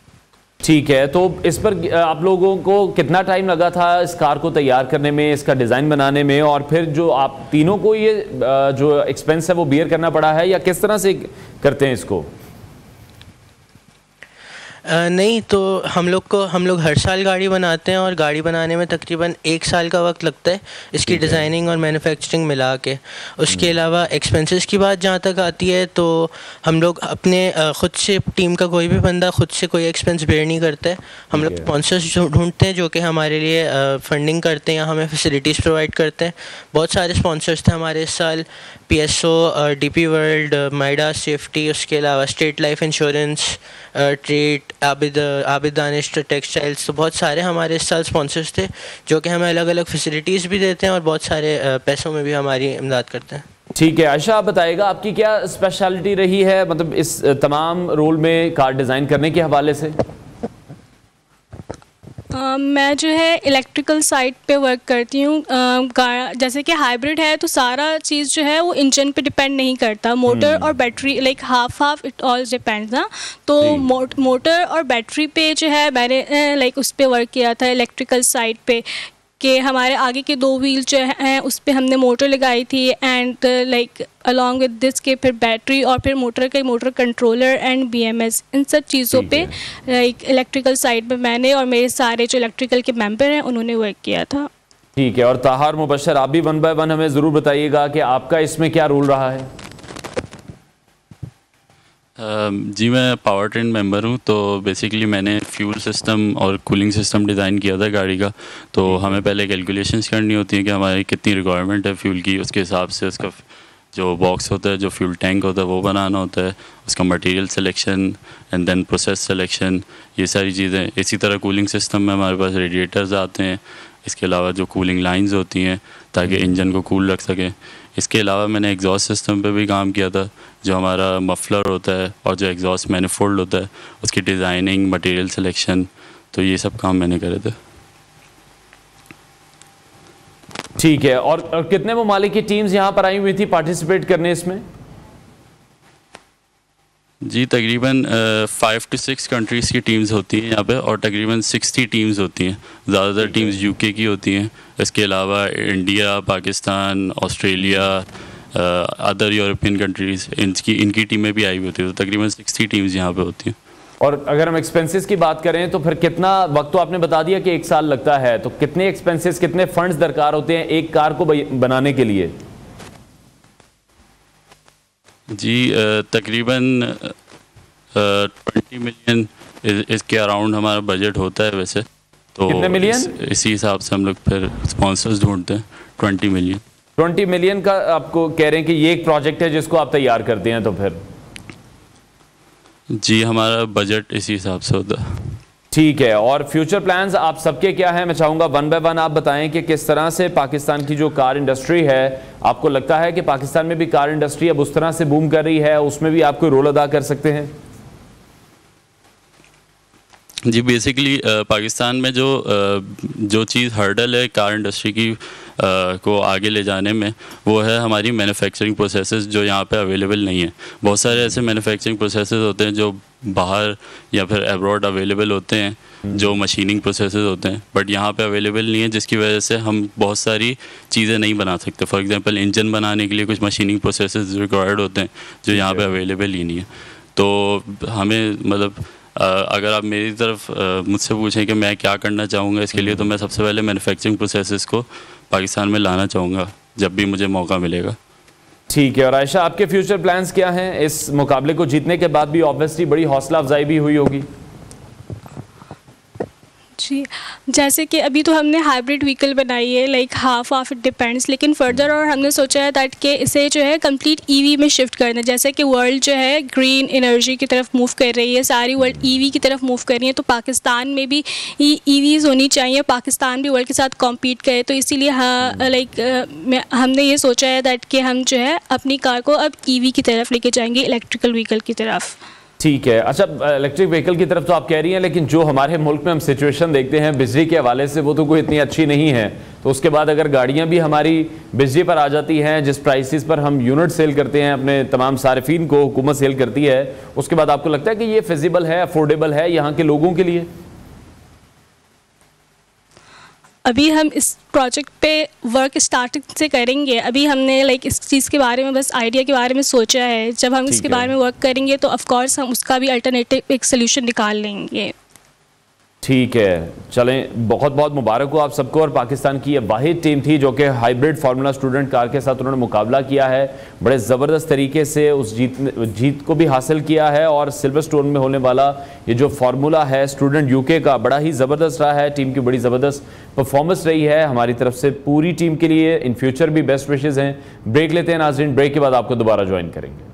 ठीक है, तो इस पर आप लोगों को कितना टाइम लगा था इस कार को तैयार करने में, इसका डिज़ाइन बनाने में, और फिर जो आप तीनों को ये जो एक्सपेंस है वो बियर करना पड़ा है, या किस तरह से करते हैं इसको? नहीं, तो हम लोग हर साल गाड़ी बनाते हैं, और गाड़ी बनाने में तकरीबन 1 साल का वक्त लगता है, इसकी डिज़ाइनिंग और मैन्युफैक्चरिंग मिला के। उसके अलावा एक्सपेंसेस की बात जहाँ तक आती है, तो हम लोग अपने ख़ुद से, टीम का कोई भी बंदा खुद से कोई एक्सपेंस बेयर नहीं करता है। हम लोग स्पॉन्सर्स ढूंढते हैं जो कि हमारे लिए फंडिंग करते हैं या हमें फैसिलिटीज़ प्रोवाइड करते हैं। बहुत सारे स्पॉन्सर्स थे हमारे इस साल, PSO, DP world, Midas safety, उसके अलावा state life insurance, trait, Abid Danish textiles. तो बहुत सारे हमारे इस साल स्पॉन्सर्स थे जो कि हमें अलग अलग फैसिलिटीज़ भी देते हैं और बहुत सारे पैसों में भी हमारी इमदाद करते हैं। ठीक है, आयशा आप बताइएगा आपकी क्या स्पेशलिटी रही है, मतलब इस तमाम रोल में कार डिज़ाइन करने के हवाले से? मैं जो है इलेक्ट्रिकल साइड पे वर्क करती हूँ। जैसे कि हाइब्रिड है तो सारा चीज़ जो है वो इंजन पे डिपेंड नहीं करता, मोटर और battery, like half it all depends ना। तो मोटर और बैटरी पे जो है मैंने लाइक उस पर वर्क किया था इलेक्ट्रिकल साइड पे, कि हमारे आगे के 2 व्हील जो हैं उस पर हमने मोटर लगाई थी, and like along with this के फिर बैटरी और फिर मोटर कंट्रोलर एंड BMS, इन सब चीज़ों पे लाइक इलेक्ट्रिकल साइड पे मैंने और मेरे सारे जो इलेक्ट्रिकल के मेंबर हैं उन्होंने वर्क किया था। ठीक है, और ताहार मुबशर आप भी 1 बाय 1 हमें ज़रूर बताइएगा कि आपका इसमें क्या रोल रहा है? जी मैं पावर ट्रेन मेंबर हूँ। तो बेसिकली मैंने फ्यूल सिस्टम और कूलिंग सिस्टम डिज़ाइन किया था गाड़ी का। तो हमें पहले कैलकुलेशंस करनी होती है कि हमारी कितनी रिक्वायरमेंट है फ्यूल की, उसके हिसाब से उसका जो बॉक्स होता है, जो फ्यूल टैंक होता है वो बनाना होता है, उसका material selection and then process selection, ये सारी चीज़ें। इसी तरह कूलिंग सिस्टम में हमारे पास रेडिएटर्स आते हैं, इसके अलावा जो कूलिंग लाइंस होती हैं ताकि इंजन को कूल रख सकें। इसके अलावा मैंने एग्जॉस्ट सिस्टम पे भी काम किया था, जो हमारा मफलर होता है और जो एग्जॉस्ट मैनिफोल्ड होता है उसकी डिज़ाइनिंग, मटेरियल सिलेक्शन, तो ये सब काम मैंने करे थे। ठीक है, और कितने ममालिक की टीम्स यहाँ पर आई हुई थी पार्टिसिपेट करने इसमें? जी तकरीबन 5 to 6 कंट्रीज़ की टीम्स होती हैं यहाँ पे, और तकरीबन 60 टीम्स होती हैं। ज़्यादातर टीम्स UK की होती हैं, इसके अलावा India, Pakistan, Australia, other European countries, इनकी टीमें भी आई हुई होती हैं। तो तकरीबन 60 टीम्स यहाँ पे होती हैं। और अगर हम एक्सपेंसेस की बात करें तो फिर कितना वक्त, तो आपने बता दिया कि 1 साल लगता है, तो कितने एक्सपेंसेस, कितने फंड्स दरकार होते हैं एक कार को बनाने के लिए? जी तकरीबन 20 मिलियन इसके अराउंड हमारा बजट होता है वैसे। तो कितने मिलियन? इसी हिसाब से हम लोग फिर स्पॉन्सर्स ढूंढते हैं। 20 मिलियन। 20 मिलियन का आपको कह रहे हैं कि ये एक प्रोजेक्ट है जिसको आप तैयार करते हैं? तो फिर जी हमारा बजट इसी हिसाब से होता है। ठीक है, और फ्यूचर प्लान्स आप सबके क्या हैं? मैं चाहूँगा 1 बाय 1 आप बताएं कि किस तरह से पाकिस्तान की जो कार इंडस्ट्री है, आपको लगता है कि पाकिस्तान में भी कार इंडस्ट्री अब उस तरह से बूम कर रही है, उसमें भी आप कोई रोल अदा कर सकते हैं? जी बेसिकली पाकिस्तान में जो चीज़ हर्डल है कार इंडस्ट्री की को आगे ले जाने में, वो है हमारी मैन्युफैक्चरिंग प्रोसेसेस जो यहाँ पे अवेलेबल नहीं है। बहुत सारे ऐसे मैन्युफैक्चरिंग प्रोसेसेस होते हैं जो बाहर या फिर अब्रॉड अवेलेबल होते हैं, जो मशीनिंग प्रोसेसेस होते हैं, बट यहाँ पे अवेलेबल नहीं है, जिसकी वजह से हम बहुत सारी चीज़ें नहीं बना सकते। फॉर एग्जांपल इंजन बनाने के लिए कुछ मशीनिंग प्रोसेसेस रिक्वायर्ड होते हैं जो यहाँ पे अवेलेबल ही नहीं है। तो हमें मतलब अगर आप मेरी तरफ मुझसे पूछें कि मैं क्या करना चाहूँगा इसके लिए, तो मैं सबसे पहले मैन्युफैक्चरिंग प्रोसेसेस को पाकिस्तान में लाना चाहूँगा जब भी मुझे मौका मिलेगा। ठीक है, और आयशा आपके फ्यूचर प्लान्स क्या हैं? इस मुकाबले को जीतने के बाद भी ऑब्वियसली बड़ी हौसला अफजाई भी हुई होगी। जी, जैसे कि अभी तो हमने हाइब्रिड व्हीकल बनाई है, लाइक हाफ इट डिपेंड्स, लेकिन फर्दर और हमने सोचा है दैट कि इसे जो है कंप्लीट ईवी में शिफ्ट करना है। जैसे कि वर्ल्ड जो है ग्रीन एनर्जी की तरफ मूव कर रही है, सारी वर्ल्ड ईवी की तरफ मूव कर रही है, तो पाकिस्तान में भी ईवीज़ होनी चाहिए, पाकिस्तान भी वर्ल्ड के साथ कॉम्पीट करे। तो इसीलिए हमने ये सोचा है दैट कि हम जो है अपनी कार को अब ईवी की तरफ लेके जाएंगे, इलेक्ट्रिकल व्हीकल की तरफ। ठीक है। अच्छा, इलेक्ट्रिक व्हीकल की तरफ तो आप कह रही हैं, लेकिन जो हमारे मुल्क में हम सिचुएशन देखते हैं बिजली के हवाले से, वो तो कोई इतनी अच्छी नहीं है। तो उसके बाद अगर गाड़ियां भी हमारी बिजली पर आ जाती हैं, जिस प्राइसेस पर हम यूनिट सेल करते हैं अपने तमाम सारिफिन को, हुकूमत सेल करती है, उसके बाद आपको लगता है कि ये फिजिबल है, अफोर्डेबल है यहाँ के लोगों के लिए? अभी हम इस प्रोजेक्ट पे वर्क स्टार्टिंग से करेंगे। अभी हमने इस चीज़ के बारे में, बस आइडिया के बारे में सोचा है। जब हम इसके बारे में वर्क करेंगे तो ऑफ कोर्स हम उसका भी अल्टरनेटिव एक सोल्यूशन निकाल लेंगे। ठीक है, चलें, बहुत बहुत मुबारक हो आप सबको। और पाकिस्तान की ये वाहिद टीम थी जो कि हाइब्रिड फार्मूला स्टूडेंट कार के साथ उन्होंने मुकाबला किया है, बड़े ज़बरदस्त तरीके से उस जीत को भी हासिल किया है। और सिल्वरस्टोन में होने वाला ये जो फार्मूला है स्टूडेंट यूके का, बड़ा ही ज़बरदस्त रहा है। टीम की बड़ी ज़बरदस्त परफॉर्मेंस रही है। हमारी तरफ से पूरी टीम के लिए इन फ्यूचर भी बेस्ट विशेज़ हैं। ब्रेक लेते हैं नाज़रीन, ब्रेक के बाद आपको दोबारा ज्वाइन करेंगे।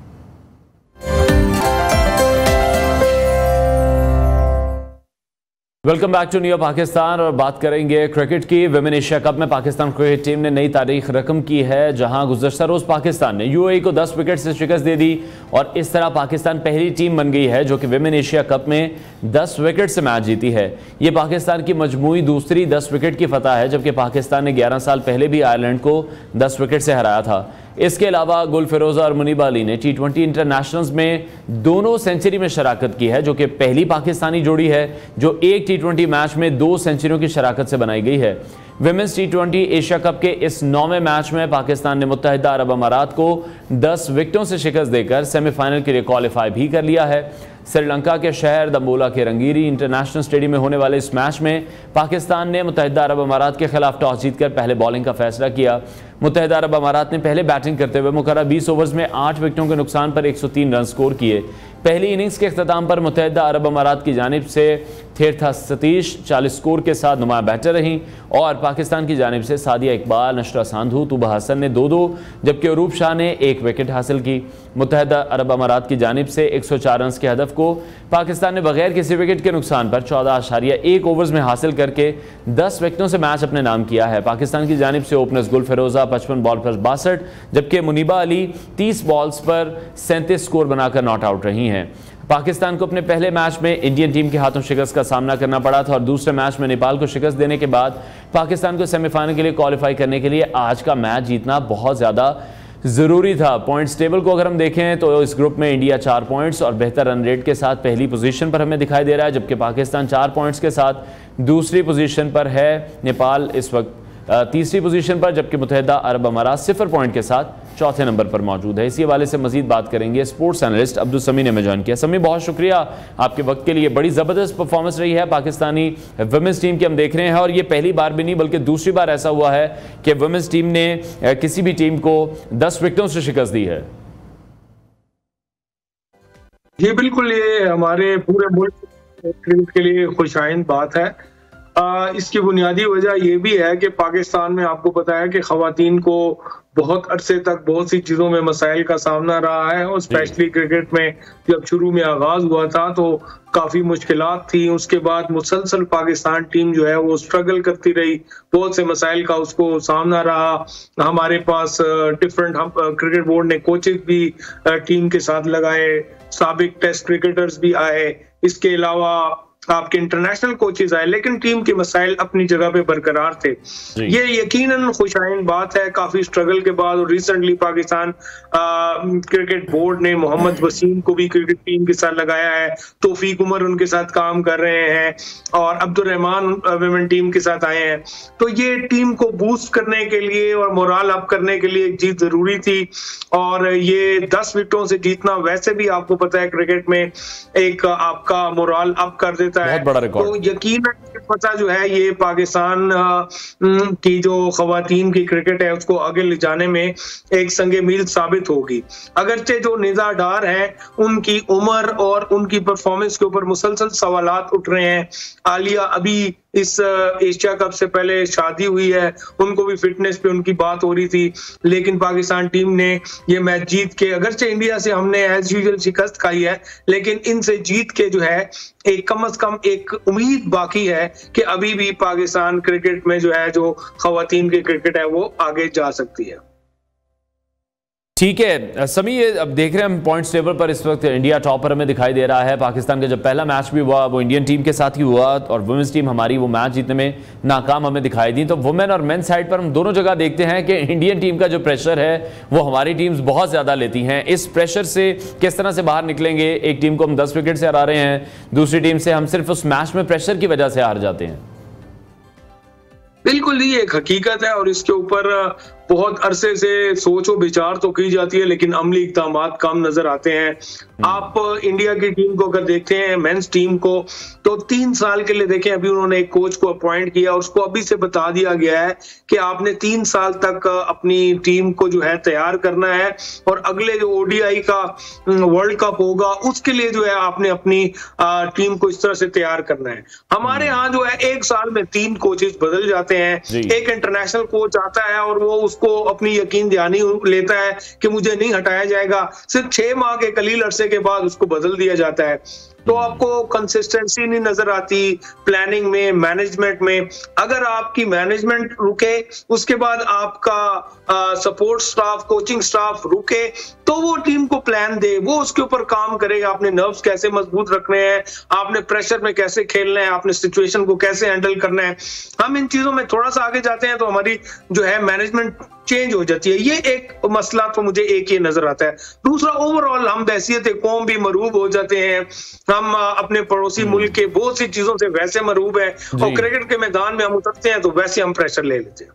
Welcome back to new Pakistan. और बात करेंगे क्रिकेट की। विमेन एशिया कप में पाकिस्तान क्रिकेट टीम ने नई तारीख रकम की है, जहां गुज़श्ता रोज़ पाकिस्तान ने यूएई को 10 विकेट से शिकस्त दे दी और इस तरह पाकिस्तान पहली टीम बन गई है जो कि विमेन एशिया कप में 10 विकेट से मैच जीती है। ये पाकिस्तान की मजमूई दूसरी 10 विकेट की फतह है, जबकि पाकिस्तान ने 11 साल पहले भी आयरलैंड को 10 विकेट से हराया था। इसके अलावा गुल फिरोजा और मुनीबा अली ने T20 इंटरनेशनल्स में दोनों सेंचुरी में शराकत की है, जो कि पहली पाकिस्तानी जोड़ी है जो एक T20 मैच में 2 सेंचुरियों की शराकत से बनाई गई है। विमेंस T20 एशिया कप के इस 9वें मैच में पाकिस्तान ने मुत्तहिदा अरब अमारात को 10 विकेटों से शिकस्त देकर सेमीफाइनल के लिए क्वालिफाई भी कर लिया है। श्रीलंका के शहर दम्बोला के रंगीरी इंटरनेशनल स्टेडियम में होने वाले इस मैच में पाकिस्तान ने मुत्तहिदा अरब अमारात के खिलाफ टॉस जीतकर पहले बॉलिंग का फैसला किया। मुत्तहिदा अरब अमारात ने पहले बैटिंग करते हुए मुकर्रर 20 ओवर्स में 8 विकेटों के नुकसान पर 103 रन स्कोर किए। पहली इनिंग्स के अख्ताम पर मुत्तहिदा अरब अमारात की जानिब से थेरथा सतीश 40 स्कोर के साथ नुमाया बैटर रहीं और पाकिस्तान की जानिब से सादिया इकबाल, नशरा सांधू, तूबा हसन ने 2-2 जबकि अरूप शाह ने 1 विकेट हासिल की। मुत्तहिदा अरब अमारात की जानिब से 104 रन के हदफ को पाकिस्तान ने बगैर किसी विकेट के नुकसान पर 14.1 ओवर्स में हासिल करके 10 विकेटों से मैच अपने नाम किया है। पाकिस्तान की जानिब से ओपनर्स गुल फिरोजा 55 बॉल पर 62 जबकि मुनीबा अली 30 बॉल्स पर 37 स्कोर बनाकर नॉट आउट रही हैं। पाकिस्तान को अपने पहले मैच में इंडियन टीम के हाथों शिकस्त का सामना करना पड़ा था और दूसरे मैच में नेपाल को शिकस्त देने के बाद पाकिस्तान को सेमीफाइनल के लिए क्वालिफाई करने के लिए आज का मैच जीतना बहुत ज़्यादा ज़रूरी था। पॉइंट्स टेबल को अगर हम देखें तो इस ग्रुप में इंडिया 4 पॉइंट्स और बेहतर रन रेट के साथ पहली पोजीशन पर हमें दिखाई दे रहा है, जबकि पाकिस्तान 4 पॉइंट्स के साथ दूसरी पोजीशन पर है। नेपाल इस वक्त तीसरी पोजीशन पर, जबकि मुत्तहिदा अरब अमारात 0 पॉइंट के साथ चौथे नंबर पर मौजूद है। इसी हवाले से मजीद बात करेंगे। स्पोर्ट्स एनालिस्ट अब्दुल समी ने हमें ज्वाइन किया। समी, बहुत शुक्रिया आपके वक्त के लिए। बड़ी ज़बरदस्त परफॉर्मेंस रही है पाकिस्तानी वुमेंस टीम की, हम देख रहे हैं, और ये पहली बार भी नहीं बल्कि दूसरी बार ऐसा हुआ है कि वुमेंस टीम ने किसी भी टीम को 10 विकेटों से शिकस्त दी है। जी बिल्कुल, ये हमारे पूरे मुल्क क्रिकेट के लिए खुशाइंद बात है। इसकी बुनियादी वजह यह भी है कि पाकिस्तान में आपको पता है कि खवातीन को बहुत अरसे तक बहुत सी चीज़ों में मसाइल का सामना रहा है और स्पेशली क्रिकेट में जब शुरू में आगाज हुआ था तो काफ़ी मुश्किलात थी। उसके बाद मुसलसल पाकिस्तान टीम जो है वो स्ट्रगल करती रही, बहुत से मसाइल का उसको सामना रहा। हमारे पास डिफरेंट क्रिकेट बोर्ड ने कोचेज भी टीम के साथ लगाए, साबिक टेस्ट क्रिकेटर्स भी आए, इसके अलावा आपके इंटरनेशनल कोचेज आए, लेकिन टीम के मसाइल अपनी जगह पे बरकरार थे। ये यकीनन खुशाइन बात है काफी स्ट्रगल के बाद। और रिसेंटली पाकिस्तान क्रिकेट बोर्ड ने मोहम्मद वसीम को भी क्रिकेट टीम के साथ लगाया है, तौफीक उमर उनके साथ काम कर रहे हैं और अब्दुल रहमान विमेन टीम के साथ आए हैं। तो ये टीम को बूस्ट करने के लिए और मोराल अप करने के लिए एक जीत जरूरी थी और ये 10 विकेटों से जीतना वैसे भी आपको पता है क्रिकेट में एक आपका मोराल अप कर देता है। तो यकीनन पता जो है ये पाकिस्तान की जो खवातीन की क्रिकेट है उसको आगे ले जाने में एक संगे मील साबित होगी। अगरचे जो निज़ा डार है उनकी उम्र और उनकी परफॉर्मेंस के ऊपर मुसलसल सवालात उठ रहे हैं। आलिया अभी इस एशिया कप से पहले शादी हुई है, उनको भी फिटनेस पे उनकी बात हो रही थी, लेकिन पाकिस्तान टीम ने ये मैच जीत के, अगरचे इंडिया से हमने एज यूजुअल शिकस्त खाई है, लेकिन इनसे जीत के जो है एक कम से कम एक उम्मीद बाकी है कि अभी भी पाकिस्तान क्रिकेट में जो है, जो खवातीन की क्रिकेट है, वो आगे जा सकती है। ठीक है समी, ये अब देख रहे हैं हम पॉइंट्स टेबल पर इस वक्त इंडिया टॉपर में दिखाई दे रहा है। पाकिस्तान का जब पहला मैच भी हुआ वो इंडियन टीम के साथ ही हुआ और वुमेन्स टीम हमारी वो मैच जीतने में नाकाम हमें दिखाई दी। तो वुमेन और मेन साइड पर हम दोनों जगह देखते हैं कि इंडियन टीम का जो प्रेशर है वो हमारी टीम्स बहुत ज़्यादा लेती हैं। इस प्रेशर से किस तरह से बाहर निकलेंगे? एक टीम को हम 10 विकेट से हरा रहे हैं, दूसरी टीम से हम सिर्फ उस मैच में प्रेशर की वजह से हार जाते हैं। बिल्कुल, ये एक हकीकत है और इसके ऊपर बहुत अरसे से सोचो विचार तो की जाती है, लेकिन अमली इक़दाम कम नजर आते हैं। आप इंडिया की टीम को अगर देखते हैं, मेंस टीम को, तो 3 साल के लिए देखें, अभी उन्होंने एक कोच को अपॉइंट किया और उसको अभी से बता दिया गया है कि आपने 3 साल तक अपनी टीम को जो है तैयार करना है और अगले जो ओडीआई का वर्ल्ड कप होगा उसके लिए जो है आपने अपनी टीम को इस तरह से तैयार करना है। हमारे यहाँ जो है 1 साल में 3 कोचेस बदल जाते हैं, एक इंटरनेशनल कोच आता है और वो उसको अपनी यकीन दहानी लेता है कि मुझे नहीं हटाया जाएगा, सिर्फ 6 माह के कलील अरसे के बाद उसको बदल दिया जाता है। तो आपको कंसिस्टेंसी नहीं नजर आती प्लानिंग में, मैनेजमेंट में। अगर आपकी मैनेजमेंट रुके, उसके बाद आपका सपोर्ट स्टाफ, कोचिंग स्टाफ रुके, तो वो टीम को प्लान दे, वो उसके ऊपर काम करेगा। आपने नर्व्स कैसे मजबूत रखने हैं, आपने प्रेशर में कैसे खेलना है, आपने सिचुएशन को कैसे हैंडल करना है। हम इन चीजों में थोड़ा सा आगे जाते हैं तो हमारी जो है मैनेजमेंट चेंज हो जाती है। ये एक मसला तो मुझे एक ये नजर आता है। दूसरा, ओवरऑल हम बहसियत कौम भी मरूब हो जाते हैं। हम अपने पड़ोसी मुल्क के बहुत सी चीजों से वैसे मरूब है और क्रिकेट के मैदान में हम उतरते हैं तो वैसे हम प्रेशर ले लेते हैं।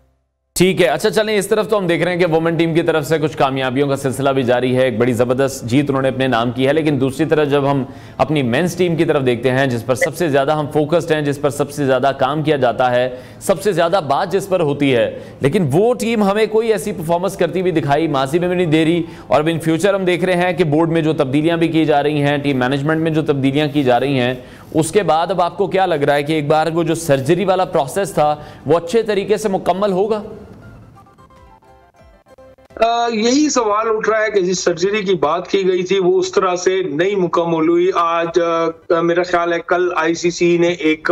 ठीक है, अच्छा चलें इस तरफ। तो हम देख रहे हैं कि वुमेन टीम की तरफ से कुछ कामयाबियों का सिलसिला भी जारी है, एक बड़ी ज़बरदस्त जीत उन्होंने अपने नाम की है। लेकिन दूसरी तरफ जब हम अपनी मेंस टीम की तरफ देखते हैं, जिस पर सबसे ज़्यादा हम फोकस्ड हैं, जिस पर सबसे ज़्यादा काम किया जाता है, सबसे ज़्यादा बात जिस पर होती है, लेकिन वो टीम हमें कोई ऐसी परफॉर्मेंस करती हुई दिखाई माजी में भी नहीं दे रही। और अब इन फ्यूचर हम देख रहे हैं कि बोर्ड में जो तब्दीलियाँ भी की जा रही हैं, टीम मैनेजमेंट में जो तब्दीलियाँ की जा रही हैं, उसके बाद अब आपको क्या लग रहा है कि एक बार वो जो सर्जरी वाला प्रोसेस था वो अच्छे तरीके से मुकम्मल होगा? यही सवाल उठ रहा है कि जिस सर्जरी की बात की गई थी वो उस तरह से नहीं मुकम्मल हुई। आज मेरा ख्याल है कल आईसीसी ने एक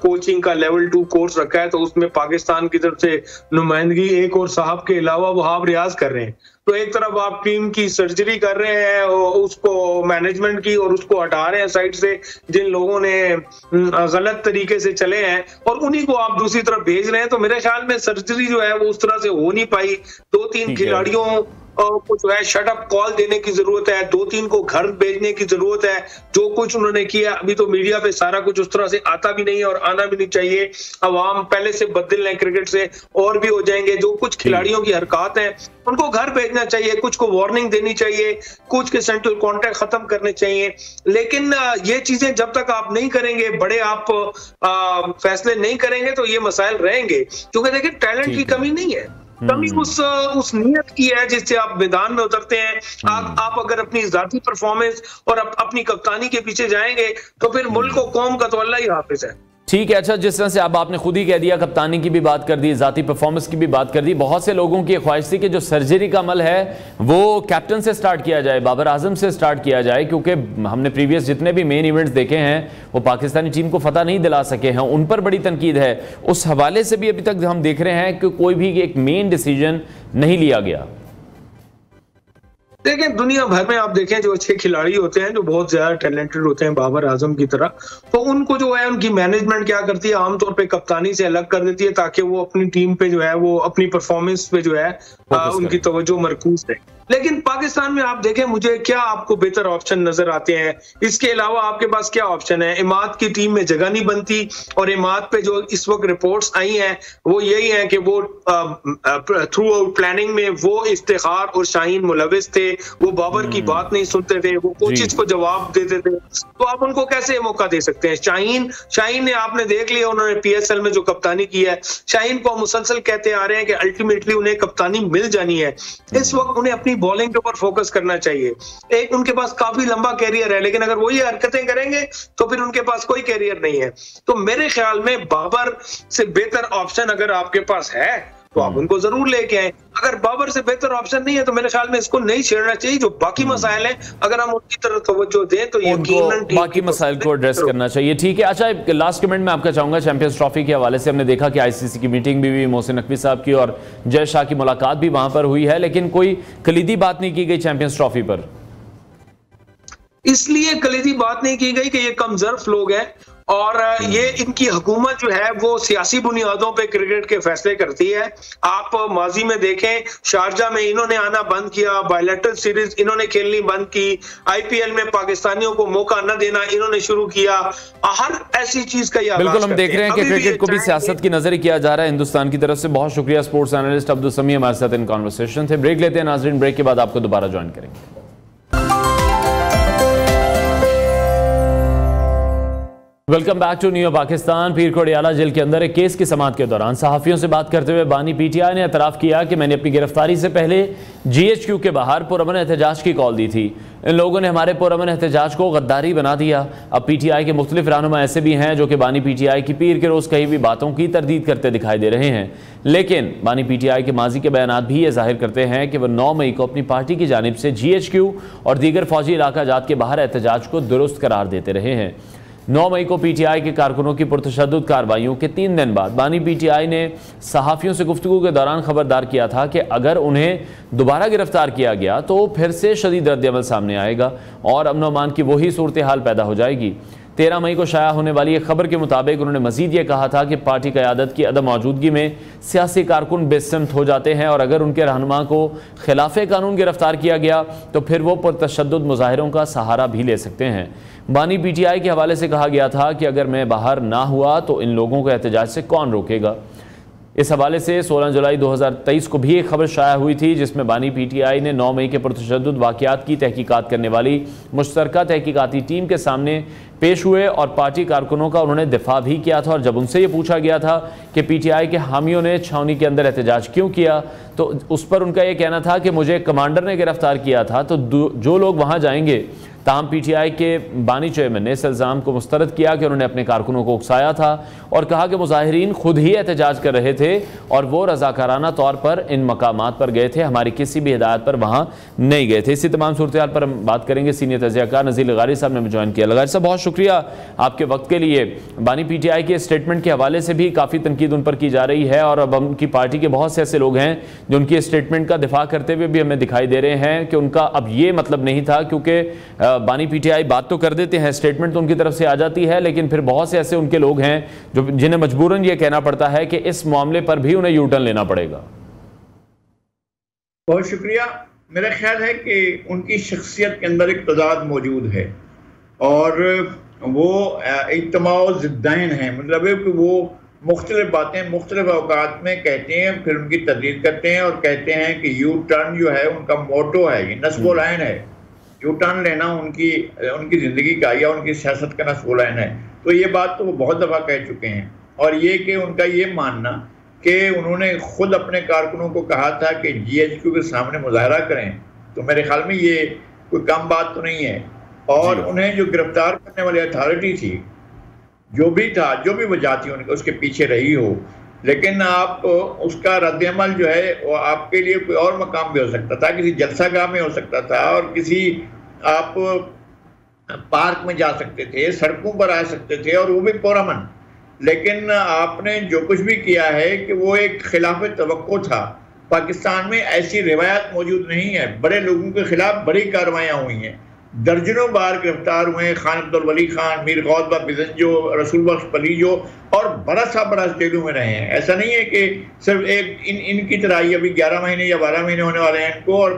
कोचिंग का लेवल 2 कोर्स रखा है, तो उसमें पाकिस्तान की तरफ से नुमाइंदगी एक और साहब के अलावा वहाब रियाज कर रहे हैं। तो एक तरफ आप टीम की सर्जरी कर रहे हैं और उसको मैनेजमेंट की, और उसको हटा रहे हैं साइड से जिन लोगों ने गलत तरीके से चले हैं, और उन्हीं को आप दूसरी तरफ भेज रहे हैं। तो मेरे ख्याल में सर्जरी जो है वो उस तरह से हो नहीं पाई। 2-3 खिलाड़ियों को जो है शट अप कॉल देने की जरूरत है, 2-3 को घर भेजने की जरूरत है। जो कुछ उन्होंने किया, अभी तो मीडिया पे सारा कुछ उस तरह से आता भी नहीं और आना भी नहीं चाहिए। अवाम पहले से बदल हैं क्रिकेट से और भी हो जाएंगे। जो कुछ खिलाड़ियों की हरकत है उनको घर भेजना चाहिए, कुछ को वार्निंग देनी चाहिए, कुछ के सेंट्रल कॉन्ट्रैक्ट खत्म करने चाहिए। लेकिन ये चीजें जब तक आप नहीं करेंगे, बड़े आप फैसले नहीं करेंगे, तो ये मसाइल रहेंगे। क्योंकि देखिए टैलेंट की कमी नहीं है, कमी उस नियत की है जिससे आप मैदान में उतरते हैं। आप अगर अपनी जाती परफॉर्मेंस और अपनी कप्तानी के पीछे जाएंगे तो फिर मुल्क और कौम का तो अल्लाह ही हाफिज है। ठीक है, अच्छा जिस तरह से अब आपने खुद ही कह दिया, कप्तानी की भी बात कर दी, जाती परफॉर्मेंस की भी बात कर दी, बहुत से लोगों की ख्वाहिश थी कि जो सर्जरी का अमल है वो कैप्टन से स्टार्ट किया जाए, बाबर आजम से स्टार्ट किया जाए, क्योंकि हमने प्रीवियस जितने भी मेन इवेंट्स देखे हैं वो पाकिस्तानी टीम को फतह नहीं दिला सके हैं, उन पर बड़ी तनकीद है। उस हवाले से भी अभी तक हम देख रहे हैं कि कोई भी एक मेन डिसीजन नहीं लिया गया। देखें दुनिया भर में आप देखें जो अच्छे खिलाड़ी होते हैं, जो बहुत ज्यादा टैलेंटेड होते हैं बाबर आजम की तरह, तो उनको जो है उनकी मैनेजमेंट क्या करती है, आमतौर पे कप्तानी से अलग कर देती है ताकि वो अपनी टीम पे जो है वो अपनी परफॉर्मेंस पे जो है उनकी तवज्जो मरकूज है। लेकिन पाकिस्तान में आप देखें, मुझे क्या आपको बेहतर ऑप्शन नजर आते हैं? इसके अलावा आपके पास क्या ऑप्शन है? इमाद की टीम में जगह नहीं बनती, और इमाद पे जो इस वक्त रिपोर्ट्स आई हैं वो यही है कि वो थ्रू आउट प्लानिंग में वो इफ्तिखार और शाहीन मुलविस थे, वो बाबर की बात नहीं सुनते थे, वो कोचिज को जवाब देते थे। तो आप उनको कैसे मौका दे सकते हैं? शाहीन ने आपने देख लिया, उन्होंने PSL में जो कप्तानी की है, शाहीन को मुसलसल कहते आ रहे हैं कि अल्टीमेटली उन्हें कप्तानी मिल जानी है। इस वक्त उन्हें अपनी अपनी बॉलिंग के ऊपर फोकस करना चाहिए। एक उनके पास काफी लंबा कैरियर है, लेकिन अगर वो ये हरकतें करेंगे तो फिर उनके पास कोई कैरियर नहीं है। तो मेरे ख्याल में बाबर से बेहतर ऑप्शन अगर आपके पास है तो आप उनको जरूर लेके आए। अगर बाबर से बेहतर ऑप्शन नहीं है तो मेरे ख्याल में इसको नहीं छेड़ना चाहिए। जो बाकी मसाइल हैं अगर हम उनकी तरफ तवज्जो दें तो यकीनन बाकी मसाइल को एड्रेस करना चाहिए। ठीक है, अच्छा लास्ट कमेंट में आपका चाहूंगा चैंपियंस ट्रॉफी के हवाले से। हमने देखा कि आईसीसी की मीटिंग भी हुई, मोहसिन नकवी साहब की और जय शाह की मुलाकात भी वहां पर हुई है, लेकिन कोई कलीदी बात नहीं की गई चैंपियंस ट्रॉफी पर। इसलिए कलीदी बात नहीं की गई कि ये कमजोर लोग हैं और ये इनकी हुकूमत जो है वो सियासी बुनियादों पे क्रिकेट के फैसले करती है। आप माजी में देखें, शारजा में इन्होंने आना बंद किया, बायलैटरल सीरीज इन्होंने खेलनी बंद की, आईपीएल में पाकिस्तानियों को मौका न देना इन्होंने शुरू किया। हर ऐसी चीज का ये बिल्कुल हम देख रहे हैं कि क्रिकेट को भी सियासत की नजर किया जा रहा है हिंदुस्तान की तरफ से। बहुत शुक्रिया स्पोर्ट्स एनालिस्ट अब्दुल समी हमारे साथ इन कॉन्वर्सेशन थे। ब्रेक लेते हैं नाजरीन, ब्रेक के बाद आपको दोबारा ज्वाइन करेंगे। Welcome back to new Pakistan. पीर को अडियाला जेल के अंदर एक केस की समाअत के दौरान सहाफियों से बात करते हुए बानी पीटीआई ने एतराफ़ किया कि मैंने अपनी गिरफ्तारी से पहले जीएचक्यू के बाहर पुरअमन एहतजाज की कॉल दी थी। इन लोगों ने हमारे पुरअमन एहतजाज को गद्दारी बना दिया। अब पीटीआई के मुख्तलिफ रहनुमा ऐसे भी हैं जो कि बानी पीटीआई की पीर के रोज़ कही हुई बातों की तरदीद करते दिखाई दे रहे हैं, लेकिन बानी पीटीआई के माजी के बयानात भी ये जाहिर करते हैं कि वह 9 मई को अपनी पार्टी की जानिब से जीएचक्यू और दीगर फौजी इलाका जात के बाहर एहतजाज को दुरुस्त करार देते रहे हैं। 9 मई को पीटीआई के कारकुनों की पुरतशद्दुद कार्रवाइयों के 3 दिन बाद बानी पीटीआई ने सहाफ़ियों से गुफ्तगू के दौरान खबरदार किया था कि अगर उन्हें दोबारा गिरफ्तार किया गया तो फिर से शदीद रद्द-ए-अमल सामने आएगा और अमन अमान की वही सूरत हाल पैदा हो जाएगी। 13 मई को शाया होने वाली एक खबर के मुताबिक उन्होंने मजीद ये कहा था कि पार्टी क़यादत की अदम मौजूदगी में सियासी कारकुन बेसिमत हो जाते हैं और अगर उनके रहनुमा को खिलाफ़े कानून गिरफ्तार किया गया तो फिर वो पुरतशद्दुद मुजाहिरों का सहारा भी ले सकते हैं। बानी पीटीआई के हवाले से कहा गया था कि अगर मैं बाहर ना हुआ तो इन लोगों को एहतजाज से कौन रोकेगा। इस हवाले से 16 जुलाई 2023 को भी एक खबर शाया हुई थी जिसमें बानी पीटीआई ने 9 मई के पुरतशद्दुद वाक़यात की तहकीकात करने वाली मुश्तरका तहकीकाती टीम के सामने पेश हुए और पार्टी कारकुनों का उन्होंने दिफा भी किया था। और जब उनसे ये पूछा गया था कि पीटीआई के हामियों ने छावनी के अंदर एहतजाज क्यों किया तो उस पर उनका ये कहना था कि मुझे कमांडर ने गिरफ्तार किया था, तो जो लोग वहाँ जाएंगे। ताहम पीटीआई के बानी चेयरमैन ने इस इल्ज़ाम को मुस्तरद किया कि उन्होंने अपने कारकुनों को उकसाया था और कहा कि मुजाहिरीन खुद ही एहतजाज कर रहे थे और वो रज़ाकाराना तौर पर इन मकामात पर गए थे, हमारी किसी भी हिदायत पर वहाँ नहीं गए थे। इसी तमाम सूरत हाल पर हम बात करेंगे। सीनियर तज़कियाकार नज़ीर लगारी साहब ने हमें ज्वाइन किया। लगारी साहब बहुत शुक्रिया आपके वक्त के लिए। बानी पीटीआई के स्टेटमेंट के हवाले से भी काफ़ी तनकीद उन पर की जा रही है और अब उनकी पार्टी के बहुत से ऐसे लोग हैं जो उनकी स्टेटमेंट का दिफा करते हुए भी हमें दिखाई दे रहे हैं कि उनका अब ये मतलब नहीं था, क्योंकि बानी पीटीआई बात तो कर देते हैं, स्टेटमेंट तो उनकी तरफ से आ जाती है, लेकिन फिर बहुत से ऐसे उनके लोग हैं जो जिन्हें मजबूरन ये कहना पड़ता है कि इस मामले पर भी उन्हें यू टर्न लेना पड़ेगा। बहुत शुक्रिया। मेरा ख्याल है कि उनकी शख्सियत के अंदर एक तजाद मौजूद है और वो इज्तिमाउ ज़िद्दैन है, मतलब है कि वो मुख्तलिफ बातें मुख्तलिफ औकात में कहते हैं, फिर उनकी तजदीद करते हैं और कहते हैं कि यू टर्न जो है उनका मोटो है, ये नस्बो लाइन है। यू टर्न लेना उनकी ज़िंदगी का या उनकी सियासत का नस्बो लाइन है। तो ये बात तो वो बहुत दफ़ा कह चुके हैं। और ये कि उनका ये मानना कि उन्होंने खुद अपने कारकुनों को कहा था कि जीएचक्यू के सामने मुजाहरा करें, तो मेरे ख्याल में ये कोई कम बात तो नहीं है। और उन्हें जो गिरफ्तार करने वाली अथॉरिटी थी, जो भी था, जो भी वजह थी उनके उसके पीछे रही हो, लेकिन आप उसका रद्द-ए-अमल जो है वो आपके लिए कोई और मकाम भी हो सकता था, किसी जलसागाह में हो सकता था और किसी आप पार्क में जा सकते थे, सड़कों पर आ सकते थे और वो भी पुरअमन। लेकिन आपने जो कुछ भी किया है कि वो एक खिलाफ तवक्को था। पाकिस्तान में ऐसी रिवायत मौजूद नहीं है, बड़े लोगों के खिलाफ बड़ी कार्रवाइयाँ हुई हैं, दर्जनों बार गिरफ्तार हुए हैं, खान अब्दुल वली खान, मीर गौदबा बिजंजो, रसूल बख्श पलीजो, और बरस जेलों में रहे हैं। ऐसा नहीं है कि सिर्फ एक इनकी तरह ही अभी 11 महीने या 12 महीने होने वाले हैं इनको। और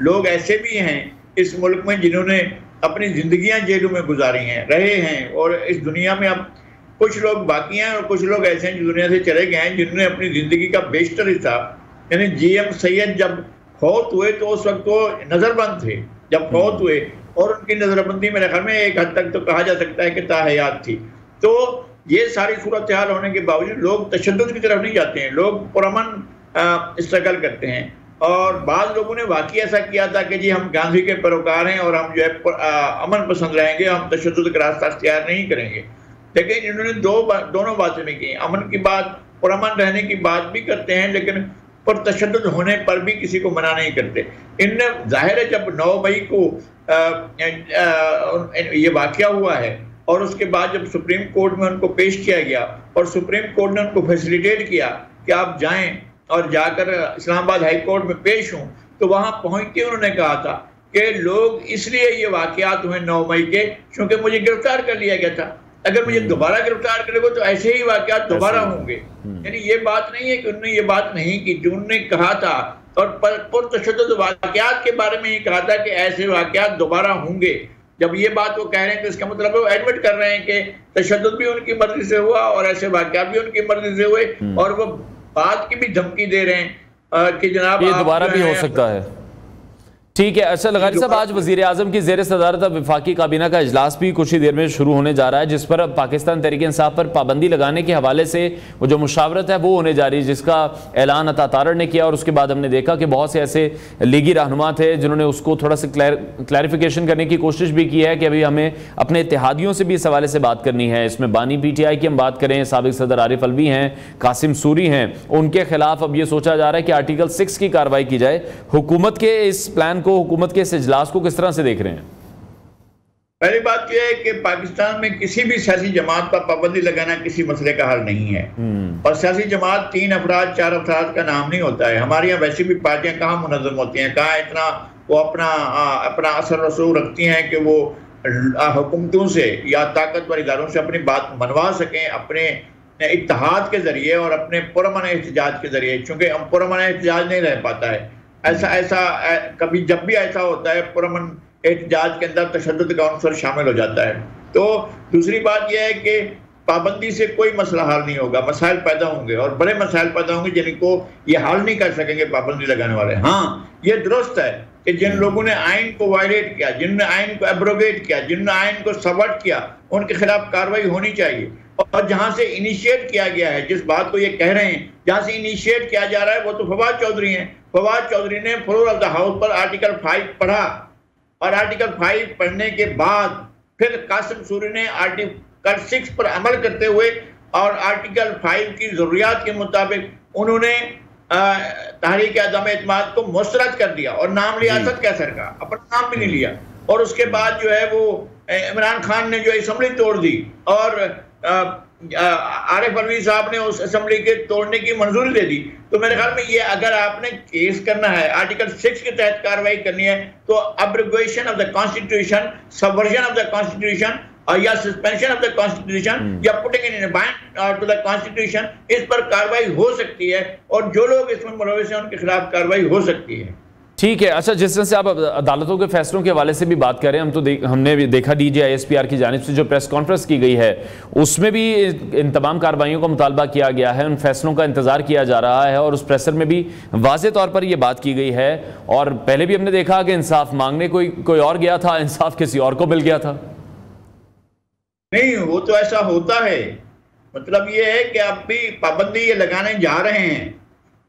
लोग ऐसे भी हैं इस मुल्क में जिन्होंने अपनी जिंदगियां जेलों में गुजारी हैं, रहे हैं, और इस दुनिया में अब कुछ लोग बाकी हैं और कुछ लोग ऐसे हैं जो दुनिया से चले गए हैं, जिन्होंने अपनी जिंदगी का बेशतर हिस्सा, यानी GM सैयद जब फौत हुए तो उस वक्त वो नजरबंद थे जब फौत हुए, और उनकी नजरबंदी मेरे ख्याल में एक हद तक तो कहा जा सकता है कि ताहयात थी। तो ये सारी सूरत हाल होने के बावजूद लोग तशद्दुद की तरफ नहीं जाते हैं, लोग पुरअमन स्ट्रगल करते हैं। और बाद लोगों ने वाकई ऐसा किया था कि जी हम गांधी के पैरोकार हैं और हम जो है अमन पसंद रहेंगे, हम तशद्दुद का रास्ता अख्तियार नहीं करेंगे। लेकिन इन्होंने दोनों बातें नहीं की, अमन की बात, पुरअमन रहने की बात भी करते हैं, लेकिन पर तशद्दुद होने पर भी किसी को मना नहीं करते। इनने जाहिर है जब 9 मई को ये वाकया हुआ है और उसके बाद जब सुप्रीम कोर्ट में उनको पेश किया गया और सुप्रीम कोर्ट ने उनको फैसिलिटेट किया कि आप जाएं और जाकर इस्लामाबाद हाई कोर्ट में पेश हों, तो वहां पहुंच के उन्होंने कहा था कि लोग इसलिए ये वाकयात हुए 9 मई के क्योंकि मुझे गिरफ्तार कर लिया गया था, अगर मुझे दोबारा गिरफ्तार करेगा तो ऐसे ही वाकयात दोबारा होंगे। यानी ये बात नहीं है कि उन्होंने ये बात नहीं की, जो उन्होंने कहा था और पुरतशद्दुद वाकयात के बारे में ही कहा था कि ऐसे वाकयात दोबारा होंगे। जब ये बात वो कह रहे हैं तो इसका मतलब वो एडमिट कर रहे हैं कि तशद्दुद भी उनकी मर्जी से हुआ और ऐसे वाकयात भी उनकी मर्जी से हुए, और वो बात की भी धमकी दे रहे हैं कि जनाब ये दोबारा भी हो सकता है। ठीक है। अच्छा लगारी साहब, आज वज़ीर आज़म की ज़ेर सदारत वफाकी काबीना का इजलास भी कुछ ही देर में शुरू होने जा रहा है, जिस पर पाकिस्तान तहरीक-ए-इंसाफ पर पाबंदी लगाने के हवाले से वो जो मुशावरत है वो होने जा रही है, जिसका ऐलान अता तारड़ ने किया। और उसके बाद हमने देखा कि बहुत से ऐसे लीगी रहनुमा थे जिन्होंने उसको थोड़ा सा क्लैरिफिकेशन करने की कोशिश भी की है कि अभी हमें अपने इत्तेहादियों से भी इस हवाले से बात करनी है। इसमें बानी PTI की हम बात करें, साबिक सदर आरिफ अलवी हैं, कासिम सूरी हैं, उनके खिलाफ अब ये सोचा जा रहा है कि आर्टिकल 6 की कार्रवाई की जाए। हुकूमत के इस प्लान को, हुकूमत के इस इजलास को किस तरह से देख रहे हैं? पहली बात यह है कि पाकिस्तान में किसी भी सियासी जमात पर पाबंदी लगाना किसी मसले का हल नहीं है। और सियासी जमात 3 अफराद 4 अफराद का नाम नहीं होता है। हमारे यहाँ वैसे भी पार्टियां कहाँ मुनज़्ज़म होती हैं, कहाँ इतना वो अपना असर रसूख रखती हैं कि वो हुकूमतों से या ताकतवर इदारों से अपनी बात मनवा सकें अपने इत्तेहाद के जरिए और अपने पुरअमन एहतजाज के जरिए। चूंकि हम पुरअमन एहतजाज नहीं रह पाता है, ऐसा कभी जब भी ऐसा होता है पुरअमन एहतजाज के अंदर तशद्दुद का अंसर शामिल हो जाता है। तो दूसरी बात यह है कि पाबंदी से कोई मसला हल नहीं होगा, मसाइल पैदा होंगे और बड़े मसाइल पैदा होंगे जिनको ये हल नहीं कर सकेंगे पाबंदी लगाने वाले। हाँ, ये दुरुस्त है कि जिन लोगों ने आइन को वायलेट किया, जिनने आइन को एब्रोगेट किया, जिनने आइन को सबवर्ट किया, उनके खिलाफ कार्रवाई होनी चाहिए। और जहां से इनिशिएट किया गया है, जिस बात को ये कह रहे हैं जहां से इनिशिएट किया जा रहा है, वो तो फवाद चौधरी हैं। फवाद चौधरी ने फ्लोर ऑफ द हाउस पर आर्टिकल 5 पढ़ा और आर्टिकल 5 पढ़ने के बाद फिर कासिम सूरी ने आर्टिकल 6 पर अमल करते हुए और आर्टिकल 5 की जरूरियात के मुताबिक उन्होंने तहरीक अदम एतमाद को मुस्तरद कर दिया और नाम लिया असद कैसर का, अपना नाम भी नहीं लिया। और उसके बाद जो है वो इमरान खान ने जो असेंबली तोड़ दी और आरिफ अलवी साहब ने उस असेंबली के तोड़ने की मंजूरी दे दी। तो मेरे ख्याल में ये अगर आपने केस करना है, आर्टिकल 6 के तहत कार्रवाई करनी है, तो abrogation of the constitution, subversion of the constitution या सस्पेंशन ऑफ द कॉन्स्टिट्यूशन या putting in abeyance to the constitution, इस पर कार्रवाई हो सकती है और जो लोग इसमें मुलविस हैं उनके खिलाफ कार्रवाई हो सकती है। ठीक है। अच्छा, जिस तरह से आप अदालतों के फैसलों के हवाले से भी बात करें, हम तो हमने भी देखा DGISPR की जानिब से जो प्रेस कॉन्फ्रेंस की गई है उसमें भी इन तमाम कार्रवाइयों का मुतालबा किया गया है, उन फैसलों का इंतजार किया जा रहा है और उस प्रेसर में भी वाज़े तौर पर यह बात की गई है। और पहले भी हमने देखा कि इंसाफ मांगने कोई और गया था, इंसाफ किसी और को मिल गया था। नहीं, वो तो ऐसा होता है। मतलब ये है कि अब भी पाबंदी ये लगाने जा रहे हैं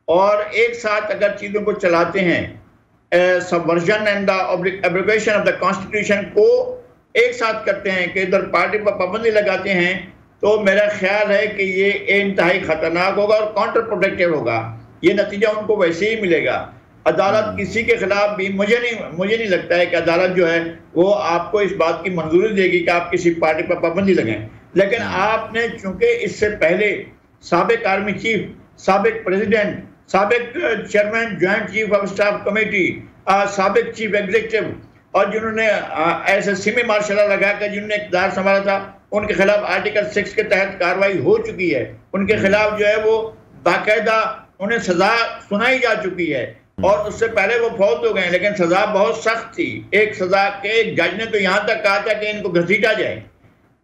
और एक साथ अगर चीज़ों को चलाते हैं, subversion and the abrogation of the constitution को एक साथ करते हैं कि इधर पार्टी पर पाबंदी लगाते हैं, तो मेरा ख्याल है कि ये इंतहाई खतरनाक होगा और काउंटर प्रोडक्टिव होगा। ये नतीजा उनको वैसे ही मिलेगा। अदालत किसी के खिलाफ भी मुझे नहीं लगता है कि अदालत जो है वो आपको इस बात की मंजूरी देगी कि आप किसी पार्टी पर पाबंदी लगाएं। लेकिन आपने चूंकि इससे पहले साबिक आर्मी चीफ, साबिक प्रेसिडेंट, साबिक chairman joint chief of staff committee, साबिक चीफ एग्जीक्यूटिव और जिन्होंने SSC में मार्शल लॉ लगाकर जिन्होंने इक़्तिदार संभाला था, उनके खिलाफ आर्टिकल 6 के तहत कार्रवाई हो चुकी है। उनके खिलाफ जो है वो बाकायदा उन्हें सजा सुनाई जा चुकी है और उससे पहले वो फौत हो गए, लेकिन सजा बहुत सख्त थी। एक सजा के एक जज ने तो यहाँ तक कहा था कि इनको घसीटा जाए,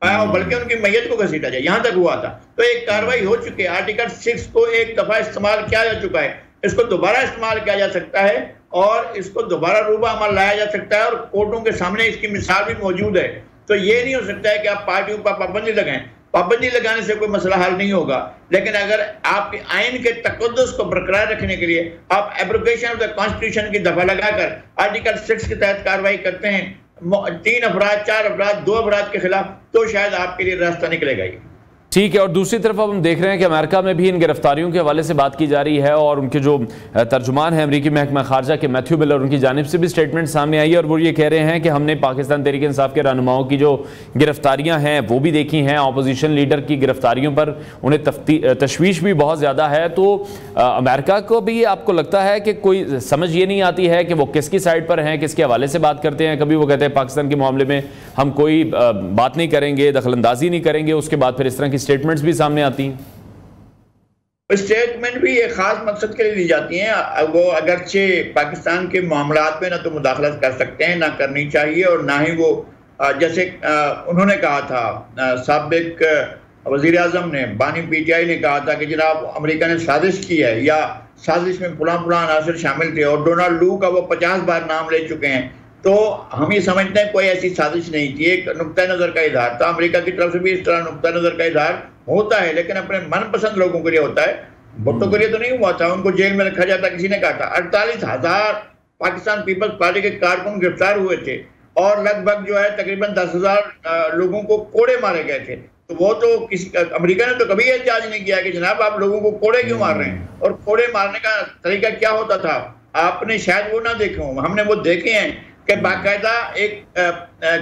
बल्कि उनकी मैयत को घसीटा जाए, यहाँ तक हुआ था। तो एक कार्रवाई हो चुकी है। आर्टिकल 6 को एक दफा इस्तेमाल किया जा चुका है, इसको दोबारा इस्तेमाल किया जा सकता है और इसको दोबारा रूबा अमल लाया जा सकता है और कोर्टों के सामने इसकी मिसाल भी मौजूद है। तो ये नहीं हो सकता है कि आप पार्टियों पर पाबंदी लगाएं। पाबंदी लगाने से कोई मसला हल नहीं होगा, लेकिन अगर आप आइन के तकद्दुस को बरकरार रखने के लिए आप एब्रोगेशन ऑफ द कॉन्स्टिट्यूशन की दफा लगाकर आर्टिकल 6 के तहत कार्रवाई करते हैं 3 अफराद 4 अफराद 2 अफराद के खिलाफ, तो शायद आपके लिए रास्ता निकलेगा ही। ठीक है। और दूसरी तरफ अब हम देख रहे हैं कि अमेरिका में भी इन गिरफ्तारियों के हवाले से बात की जा रही है और उनके जो तर्जुमान हैं अमरीकी महकमा खारजा के मैथ्यू मिलर, उनकी जानिब से भी स्टेटमेंट सामने आई है और वो ये कह रहे हैं कि हमने पाकिस्तान तहरीक इंसाफ के रहनुमाओं की जो गिरफ्तारियां हैं वो भी देखी हैं, अपोजिशन लीडर की गिरफ्तारियों पर उन्हें तशवीश भी बहुत ज़्यादा है। तो अमेरिका को भी आपको लगता है कि कोई समझ ये नहीं आती है कि वो किसकी साइड पर हैं, किसके हवाले से बात करते हैं? कभी वो कहते हैं पाकिस्तान के मामले में हम कोई बात नहीं करेंगे, दखलंदाजी नहीं करेंगे, उसके बाद फिर इस तरह की स्टेटमेंट्स भी सामने आती हैं। स्टेटमेंट भी एक खास मकसद के लिए दी जाती हैं। वो अगरचे पाकिस्तान के मामलात में ना तो मुदाखलत कर सकते हैं, ना करनी चाहिए, और ना ही वो जैसे उन्होंने कहा था साबिक वज़ीर आज़म ने, बानी पीटीआई ने कहा था कि जनाब अमेरिका ने साजिश की है या साजिश में फलां फलां अनासर शामिल थे, और डोनाल्ड लू का वो 50 बार नाम ले चुके हैं। तो हम ये समझते हैं कोई ऐसी साजिश नहीं थी, एक नुक्ता नज़र का इजहार था। अमेरिका की तरफ से भी इस तरह नुक्ता नज़र का इजहार होता है, लेकिन अपने मनपसंद लोगों के लिए होता है। भुट्टो के लिए तो नहीं हुआ था, उनको जेल में रखा जाता, किसी ने कहा था। 48,000 पाकिस्तान पीपल्स पार्टी के कारकुन गिरफ्तार हुए थे और लगभग जो है तकरीबन 10,000 लोगों को कोड़े मारे गए थे। तो वो तो किसी अमेरिका ने तो कभी यह जांच नहीं किया कि जनाब आप लोगों को कोड़े क्यों मार रहे हैं, और कोड़े मारने का तरीका क्या होता था। आपने शायद वो ना देखे हों, हमने वो देखे हैं कि बाकायदा एक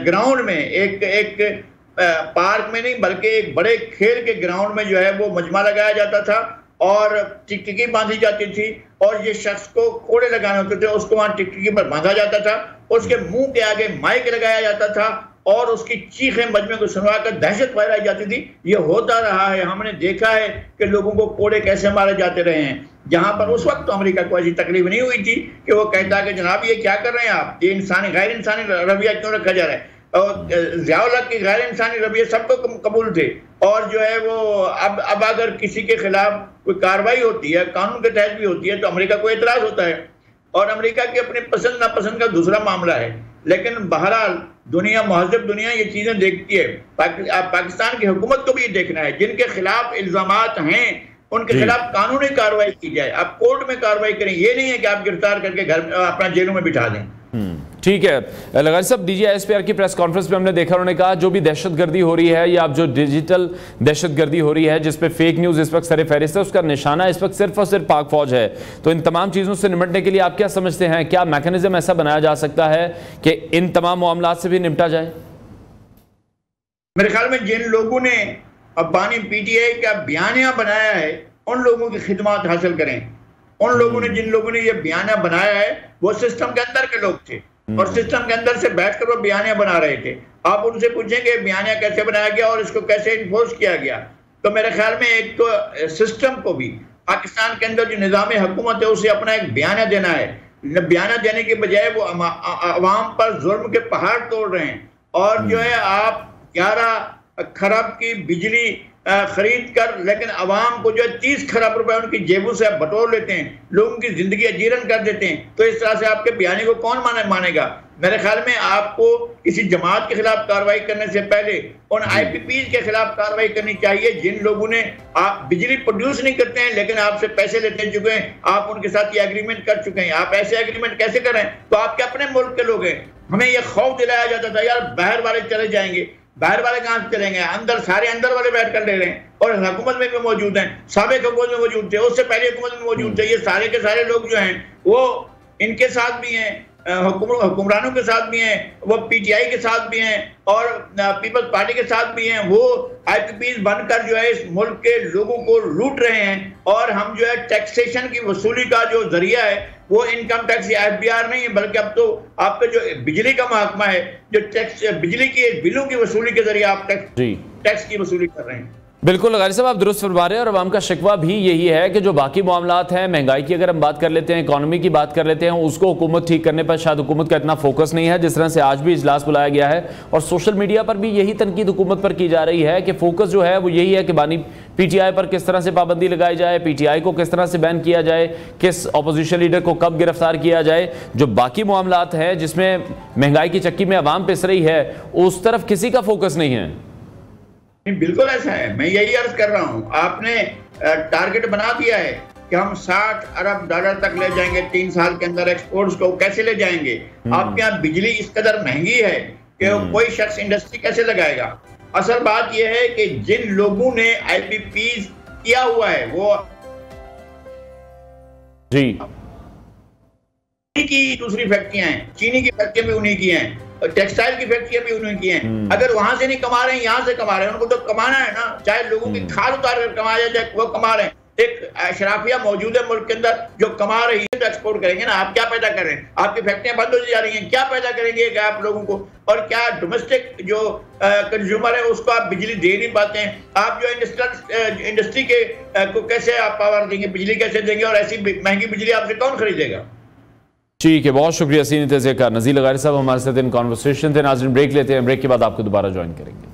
ग्राउंड में एक पार्क में नहीं बल्कि एक बड़े खेल के ग्राउंड में जो है वो मजमा लगाया जाता था और टिकटिकी बांधी जाती थी, और ये शख्स को कोड़े लगाने होते थे, उसको वहां टिकटिकी पर बांधा जाता था, उसके मुंह के आगे माइक लगाया जाता था और उसकी चीखें मजमे को सुनवाकर दहशत फैलाई जाती थी। ये होता रहा है, हमने देखा है कि लोगों को कोड़े कैसे मारे जाते रहे हैं। जहां पर उस वक्त तो अमेरिका को ऐसी तकलीफ नहीं हुई थी कि वो कहता कि जनाब ये क्या कर रहे हैं आप, ये इंसानी गैर इंसानी रवैया क्यों रखा जा रहा है। और ज़िया-उल-हक की गैर इंसानी रवैये सबको कबूल थे, और जो है वो अब अगर किसी के खिलाफ कोई कार्रवाई होती है, कानून के तहत भी होती है, तो अमेरिका को एतराज होता है। और अमेरिका की अपनी पसंद नापसंद का दूसरा मामला है, लेकिन बहरहाल दुनिया, महज़ब दुनिया ये चीज़ें देखती है। पाकिस्तान की हुकूमत को भी ये देखना है, जिनके खिलाफ इल्ज़ामात हैं उनके खिलाफ कानूनी कार्रवाई की जाए। आप कोर्ट में कार्रवाई करें, ये नहीं है कि आप गिरफ्तार करके घर अपना जेलों में बिठा दें। ठीक है। लगारी साहब, DGISPR की प्रेस कॉन्फ्रेंस में हमने देखा, उन्होंने कहा जो भी दहशतगर्दी हो रही है या अब जो डिजिटल दहशतगर्दी हो रही है जिस पे फेक न्यूज़ इस वक्त सर फहरिस्त है, उसका निशाना इस वक्त सिर्फ और सिर्फ पाक फौज है। तो इन तमाम चीज़ों से निपटने के लिए आप क्या समझते हैं, क्या मैकेनिज्म ऐसा बनाया जा सकता है कि इन तमाम मामलात से भी निपटा जाए? मेरे ख्याल में जिन लोगों ने बानी PTI का बयानिया बनाया है उन लोगों की खिदमत हासिल करें। उन लोगों ने, जिन लोगों ने ये बयानिया बनाया है वो सिस्टम के अंदर के लोग थे और सिस्टम के अंदर से बैठकर वो बयानिया बना रहे थे। आप उनसे पूछेंगे बयानिया कैसे बनाया गया और इसको कैसे इन्फोर्स किया गया, तो मेरे ख्याल में एक तो सिस्टम को भी, पाकिस्तान के अंदर जो निज़ाम हुकूमत है उसे अपना एक बयानिया देना है। बयानिया देने के बजाय वो अवाम पर जुल्म के पहाड़ तोड़ रहे हैं। और जो है आप 11 खरब की बिजली खरीद कर, लेकिन आवाम को जो 30 खरब रुपए उनकी जेबों से आप बटोर लेते हैं, लोगों की जिंदगी अजीरन कर देते हैं, तो इस तरह से आपके बयानी को कौन मानेगा। मेरे ख्याल में आपको किसी जमात के खिलाफ कार्रवाई करने से पहले उन IPPs के खिलाफ कार्रवाई करनी चाहिए जिन लोगों ने, आप बिजली प्रोड्यूस नहीं करते हैं लेकिन आपसे पैसे लेते चुके हैं, आप उनके साथ ये एग्रीमेंट कर चुके हैं। आप ऐसे एग्रीमेंट कैसे करें, तो आपके अपने मुल्क के लोग हैं। हमें यह खौफ दिलाया जाता था यार बाहर वाले चले जाएंगे, बाहर वाले कहां से चलेंगे, अंदर सारे अंदर वाले बैठ कर ले रहे हैं, और हुकूमत में भी मौजूद हैं, साबिक हुकूमत में मौजूद थे, उससे पहले हुकूमत में मौजूद थे। ये सारे के सारे लोग जो हैं वो इनके साथ भी हैं, हुक्मरानों के साथ भी हैं, वो PTI के साथ भी हैं और पीपल्स पार्टी के साथ भी हैं। वो IPPs बनकर जो है इस मुल्क के लोगों को लूट रहे हैं। और हम जो है टैक्सेशन की वसूली का जो जरिया है वो इनकम टैक्स या FBR नहीं है, बल्कि अब तो आपका जो बिजली का महकमा है, जो टैक्स बिजली की बिलों की वसूली के जरिए आप टैक्स की वसूली कर रहे हैं। बिल्कुल लगारी साहब, आप दुरुस्त फरमा रहे हैं। और अवाम का शिकवा भी यही है कि जो बाकी मामलात हैं, महंगाई की अगर हम बात कर लेते हैं, इकॉनमी की बात कर लेते हैं, उसको हुकूमत ठीक करने पर शायद हुकूमत का इतना फोकस नहीं है जिस तरह से आज भी इजलास बुलाया गया है। और सोशल मीडिया पर भी यही तनकीद हुकूमत पर की जा रही है कि फोकस जो है वो यही है कि बानी PTI पर किस तरह से पाबंदी लगाई जाए, PTI को किस तरह से बैन किया जाए, किस अपोजिशन लीडर को कब गिरफ्तार किया जाए। जो बाकी मामलात हैं जिसमें महंगाई की चक्की में अवाम पिस रही है, उस तरफ किसी का फोकस नहीं है। बिल्कुल ऐसा है, मैं यही अर्ज कर रहा हूँ। आपने टारगेट बना दिया है कि हम 60 अरब डॉलर तक ले जाएंगे 3 साल के अंदर, एक्सपोर्ट्स को कैसे ले जाएंगे? आपके यहाँ बिजली इस कदर महंगी है कि कोई शख्स इंडस्ट्री कैसे लगाएगा? असल बात यह है कि जिन लोगों ने IPPs किया हुआ है वो जी की दूसरी फैक्ट्रियां हैं, चीनी की फैक्ट्रियां भी उन्हीं की हैं, टेक्सटाइल की फैक्ट्रियां भी उन्हीं की हैं। अगर वहां से नहीं कमा रहे हैं, यहाँ से कमा रहे हैं, उनको तो कमाना है ना, चाहे लोगों की खाद उतार कर कमाया जाए, वो कमा रहे हैं। एक अशराफिया मौजूद है मुल्क के अंदर जो कमा रही है, तो एक्सपोर्ट करेंगे ना। आप क्या पैदा कर रहे हैं? आपकी फैक्ट्रियां बंद होती जा रही हैं, क्या पैदा करेंगे क्या आप लोगों को? और क्या डोमेस्टिक जो कंज्यूमर है उसको आप बिजली दे नहीं पाते हैं? आप जो इंडस्ट्री के को कैसे आप पावर देंगे, बिजली कैसे देंगे? और ऐसी महंगी बिजली आपसे कौन खरीदेगा? ठीक है, बहुत शुक्रिया सीनियर तज़कियाकार नज़ीर लगारी साहब हमारे साथ इन कॉन्वर्सेशन थे। नाज़रीन ब्रेक लेते हैं, ब्रेक के बाद आपको दोबारा ज्वाइन करेंगे।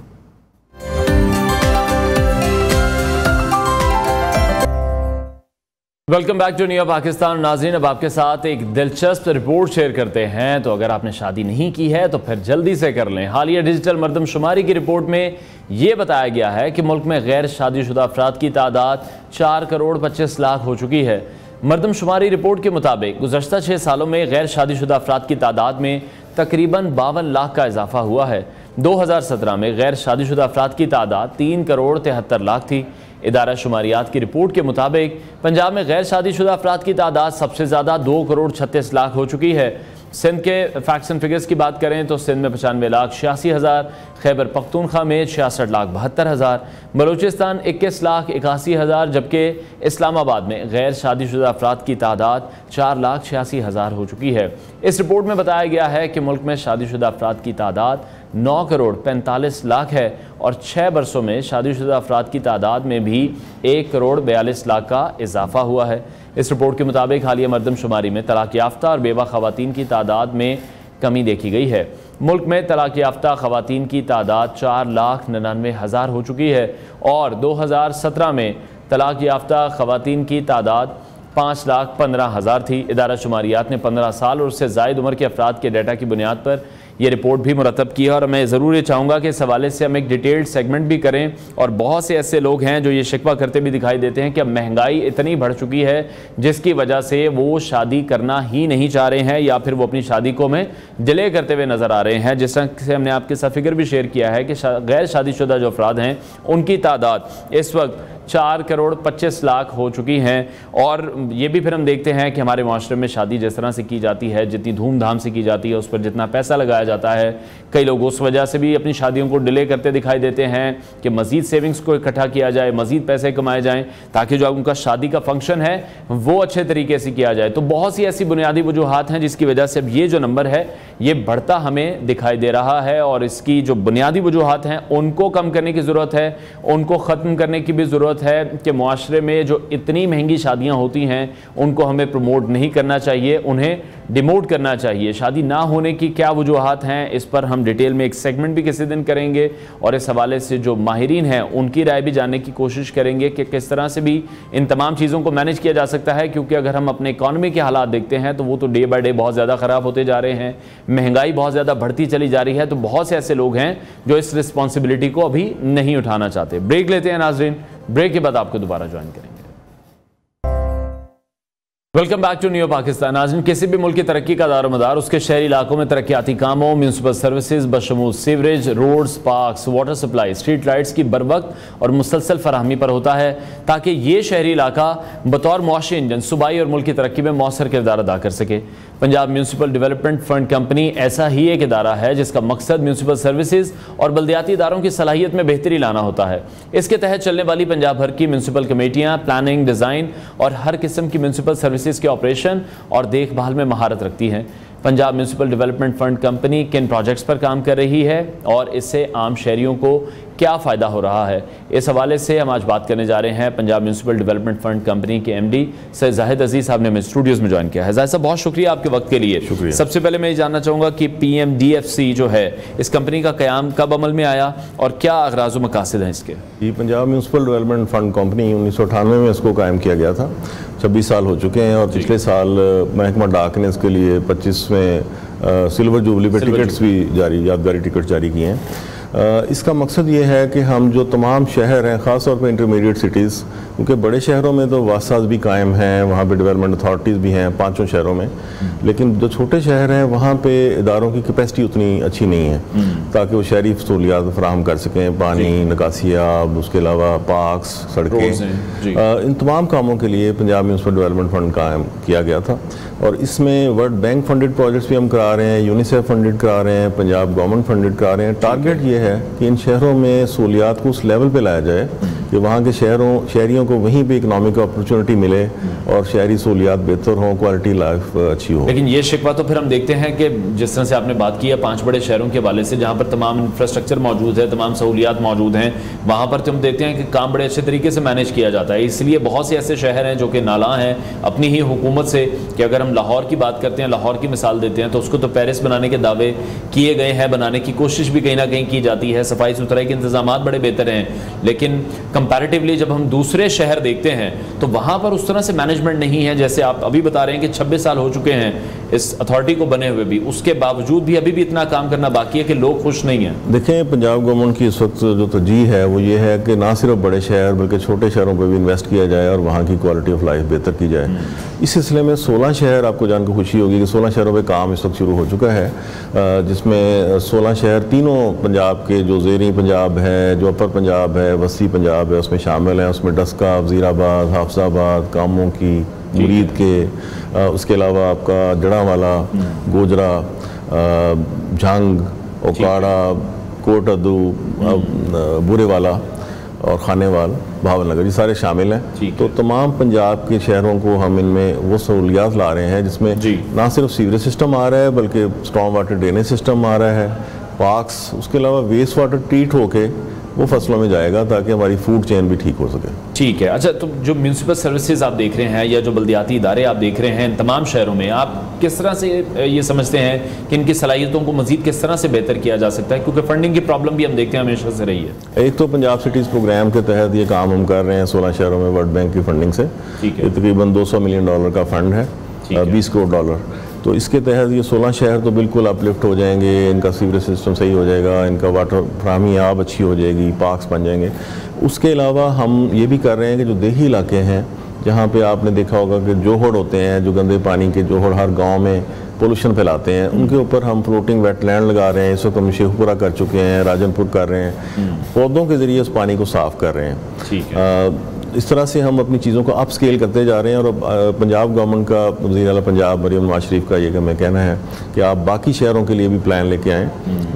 Welcome back to new Pakistan. नाज़रीन, अब आपके साथ एक दिलचस्प रिपोर्ट शेयर करते हैं। तो अगर आपने शादी नहीं की है तो फिर जल्दी से कर लें। हालिया डिजिटल मरदमशुमारी की रिपोर्ट में ये बताया गया है कि मुल्क में गैर शादीशुदा अफराद की तादाद 4 करोड़ 25 लाख हो चुकी है। मरदमशुमारी रिपोर्ट के मुताबिक गुज़श्ता 6 सालों में गैर शादीशुदा अफराद की तादाद में तकरीबन 52 लाख का इजाफा हुआ है। 2017 में गैर शादीशुदा अफराद की तादाद 3 करोड़ 73 लाख थी। इदारा शुमारियात की रिपोर्ट के मुताबिक पंजाब में गैर शादीशुदा अफराद की तादाद सबसे ज़्यादा 2 करोड़ 36 लाख हो चुकी है। सिंध के फैक्ट्स एंड फिगर्स की बात करें तो सिंध में 95,86,000, खैबर पख्तूनख्वा में 66,72,000, बलूचिस्तान 21,81,000, जबकि इस्लामाबाद में गैर शादीशुदा अफराद की तादाद 4,86,000 हो चुकी है। इस रिपोर्ट में बताया गया है कि मुल्क में शादीशुदा अफराद की तादाद 9 करोड़ 45 लाख है और 6 बरसों में शादीशुदा अफराद की तादाद में भी 1 करोड़ 42 लाख का इजाफा हुआ है। इस रिपोर्ट के मुताबिक हालिया मरदमशुमारी में तलाक याफ्ता और बेवा खवातीन की तादाद में कमी देखी गई है। मुल्क में तलाक याफ्ता खवातीन की तादाद 4,99,000 हो चुकी है और 2017 में तलाक याफ्ता खवातीन की तादाद 5,15,000 थी। इदारा शुमारियात ने 15 साल और उससे ज़ायद उम्र के अफराद के डाटा की बुनियाद पर यह रिपोर्ट भी मुरतब की है और मैं ज़रूर ये चाहूँगा कि इस हवाले से हम एक डिटेल्ड सेगमेंट भी करें। और बहुत से ऐसे लोग हैं जो ये शिकवा करते भी दिखाई देते हैं कि अब महंगाई इतनी बढ़ चुकी है जिसकी वजह से वो शादी करना ही नहीं चाह रहे हैं या फिर वो अपनी शादी को में डिले करते हुए नज़र आ रहे हैं। जिस तरह से हमने आपके साथ फिगर भी शेयर किया है कि गैर शादीशुदा जो अफराद हैं उनकी तादाद इस वक्त 4 करोड़ 25 लाख हो चुकी हैं। और ये भी फिर हम देखते हैं कि हमारे माशरे में शादी जिस तरह से की जाती है, जितनी धूमधाम से की जाती है, उस पर जितना पैसा लगाया जाता है, कई लोग उस वजह से भी अपनी शादियों को डिले करते दिखाई देते हैं कि मज़ीद सेविंग्स को इकट्ठा किया जाए, मज़ीद पैसे कमाए जाएं ताकि जो उनका शादी का फंक्शन है वो अच्छे तरीके से किया जाए। तो बहुत सी ऐसी बुनियादी वजूहात हैं जिसकी वजह से अब ये जो नंबर है ये बढ़ता हमें दिखाई दे रहा है और इसकी जो बुनियादी वजूहात हैं उनको कम करने की ज़रूरत है, उनको ख़त्म करने की भी ज़रूरत है कि मुआशरे में जो इतनी महंगी शादियां होती हैं उनको हमें प्रमोट नहीं करना चाहिए, उन्हें डिमोट करना चाहिए। शादी ना होने की क्या वजूहात हैं इस पर हम डिटेल में एक सेगमेंट भी किसी दिन करेंगे और इस हवाले से जो माहिरीन हैं उनकी राय भी जानने की कोशिश करेंगे कि किस तरह से भी इन तमाम चीज़ों को मैनेज किया जा सकता है। क्योंकि अगर हम अपने इकॉनमी के हालात देखते हैं तो वो तो डे बाय डे बहुत ज़्यादा ख़राब होते जा रहे हैं, महंगाई बहुत ज़्यादा बढ़ती चली जा रही है। तो बहुत से ऐसे लोग हैं जो इस रिस्पॉन्सिबिलिटी को अभी नहीं उठाना चाहते। ब्रेक लेते हैं नाजरीन, ब्रेक के बाद आपको दोबारा ज्वाइन करेंगे। Welcome back to new Pakistan. नाज़रीन, किसी भी मुल्क की तरक्की का दारोमदार उसके शहरी इलाकों में तरक्याती कामों, म्यूनसिपल सर्विसेज बशमूल sewerage, roads, parks, water supply, street lights की बरवक्त और मुसलसल फराहमी पर होता है ताकि ये शहरी इलाका बतौर मुआशी इंजन सूबाई और मुल्क की तरक्की में मौसर किरदार अदा कर सके। Punjab municipal development fund company ऐसा ही एक इदारा है जिसका मकसद म्यूनसिपल सर्विसेज और बल्दियाती इदारों की सलाहियत में बेहतरी लाना होता है। इसके तहत चलने वाली पंजाब भर की म्यूनसिपल कमेटियाँ प्लानिंग, डिज़ाइन और हर किस्म की म्यूनसिपल सर्विसेज के ऑपरेशन और देखभाल में महारत रखती हैं। Punjab municipal development fund company किन प्रोजेक्ट्स पर काम कर रही है और इससे आम शहरियों को क्या फ़ायदा हो रहा है, इस हवाले से हम आज बात करने जा रहे हैं। Punjab municipal development fund company के MD सर जाहिद अजीज़ साहब ने हमें स्टूडियोज़ में ज्वाइन किया है। जाहिद साहब, बहुत शुक्रिया आपके वक्त के लिए। शुक्रिया। सबसे पहले मैं ये जानना चाहूँगा कि PMDFC जो है इस कंपनी का क़याम कब अमल में आया और क्या अगराज़ व मकासद हैं इसके? ये Punjab municipal development fund company 1998 में इसको कायम किया गया था। 26 साल हो चुके हैं और पिछले साल महकमा डाक ने इसके लिए 25वें सिल्वर जुबली पे टिकट्स भी जारी, यादगारी टिकट जारी किए हैं। इसका मकसद ये है कि हम जो तमाम शहर हैं, ख़ास तौर पर इंटरमीडिएट सिटीज़, क्योंकि बड़े शहरों में तो वासाज भी कायम हैं, वहाँ पे डेवलपमेंट अथॉरिटीज़ भी हैं 5 शहरों में, लेकिन जो छोटे शहर हैं वहाँ पे इदारों की कैपेसिटी उतनी अच्छी नहीं है ताकि वो शहरी सहूलियात फराहम कर सकें, पानी, निकासियाब, उसके अलावा पार्क्स, सड़कें। इन तमाम कामों के लिए पंजाब म्यूनसिपल डेवलपमेंट फ़ंड कायम किया गया था और इसमें वर्ल्ड बैंक फंडेड प्रोजेक्ट्स भी हम करा रहे हैं, यूनिसेफ फंडेड करा रहे हैं, पंजाब गवर्नमेंट फंडेड करा रहे हैं। टारगेट ये है कि इन शहरों में सहूलियात को उस लेवल पे लाया जाए कि वहाँ के शहरियों को वहीं पे इकनॉमिक अपॉर्चुनिटी मिले और शहरी सहूलियात बेहतर हों, क्वालिटी लाइफ अच्छी हो। लेकिन ये शिकवा तो फिर हम देखते हैं कि जिस तरह से आपने बात की है 5 बड़े शहरों के हवाले से, जहाँ पर तमाम इंफ्रास्ट्रक्चर मौजूद है, तमाम सहूलियात मौजूद हैं, वहाँ पर तो हम देखते हैं कि काम बड़े अच्छे तरीके से मैनेज किया जाता है। इसलिए बहुत से ऐसे शहर हैं जो कि नाला हैं अपनी ही हुकूमत से, कि अगर हम लाहौर की बात करते हैं, लाहौर की मिसाल देते हैं, तो उसको तो पेरिस बनाने के दावे किए गए हैं, बनाने की कोशिश भी कहीं ना कहीं की जाती है, सफाई सुथराई के इंतजाम बड़े बेहतर हैं, लेकिन कंपैरेटिवली जब हम दूसरे शहर देखते हैं तो वहाँ पर उस तरह से मैनेजमेंट नहीं है। जैसे आप अभी बता रहे हैं कि 26 साल हो चुके हैं इस अथॉरिटी को बने हुए भी, उसके बावजूद भी अभी भी इतना काम करना बाकी है कि लोग खुश नहीं हैं। देखें, पंजाब गवर्नमेंट की इस वक्त जो तरजीह है वो ये है कि ना सिर्फ बड़े शहर बल्कि छोटे शहरों पर भी इन्वेस्ट किया जाए और वहाँ की क्वालिटी ऑफ लाइफ बेहतर की जाए। इस सिलसिले में 16 शहर, आपको जानकर खुशी होगी कि 16 शहरों पे काम इस वक्त शुरू हो चुका है, जिसमें 16 शहर तीनों पंजाब के, जो ज़ेरी पंजाब है, जो अपर पंजाब है, वसी पंजाब है, उसमें शामिल हैं। उसमें डस्का, वज़ीराबाद, हाफजाबाद, कामों की, मुरीद के, उसके अलावा आपका जड़ावाला, गोजरा, झांग, ओकाड़ा, कोट अदू, बुरेवाला और खानेवाल, भावलनगर, ये सारे शामिल हैं। तो तमाम पंजाब के शहरों को हम इनमें वो सहूलियात ला रहे हैं जिसमें ना सिर्फ सीवरेज सिस्टम आ रहा है बल्कि स्ट्रॉन्ग वाटर ड्रेनेज सिस्टम आ रहा है, पार्क्स, उसके अलावा वेस्ट वाटर ट्रीट होके वो फसलों में जाएगा ताकि हमारी फूड चेन भी ठीक हो सके। ठीक है। अच्छा, तो जो म्यूनसिपल सर्विसेज आप देख रहे हैं या जो बल्दियाती इदारे आप देख रहे हैं इन तमाम शहरों में, आप किस तरह से ये समझते हैं कि इनकी सलाहियतों को मजीद किस तरह से बेहतर किया जा सकता है, क्योंकि फंडिंग की प्रॉब्लम भी हम देखते हैं हमेशा से रही है। एक तो पंजाब सिटीज़ प्रोग्राम के तहत ये काम हम कर रहे हैं 16 शहरों में वर्ल्ड बैंक की फंडिंग से। तकरीबन $200 मिलियन का फंड है, 20 करोड़ डॉलर। तो इसके तहत ये 16 शहर तो बिल्कुल अपलिफ्ट हो जाएंगे, इनका सीवरेज सिस्टम सही हो जाएगा, इनका वाटर फराहमी आब अच्छी हो जाएगी, पार्क्स बन जाएंगे। उसके अलावा हम ये भी कर रहे हैं कि जो देही इलाके हैं जहाँ पे आपने देखा होगा कि जोहड़ होते हैं, जो गंदे पानी के जोहड़ हर गांव में पोल्यूशन फैलाते हैं, उनके ऊपर हम फ्लोटिंग वेटलैंड लगा रहे हैं। इस वक्त हम शेखपुरा कर चुके हैं, राजनपुर कर रहे हैं, पौधों के ज़रिए उस पानी को साफ़ कर रहे हैं। ठीक है। इस तरह से हम अपनी चीज़ों को अप स्केल करते जा रहे हैं। और पंजाब गवर्नमेंट का, वज़ीर आला पंजाब मरियम नवाज शरीफ का ये कि मैं कहना है कि आप बाकी शहरों के लिए भी प्लान लेके आएँ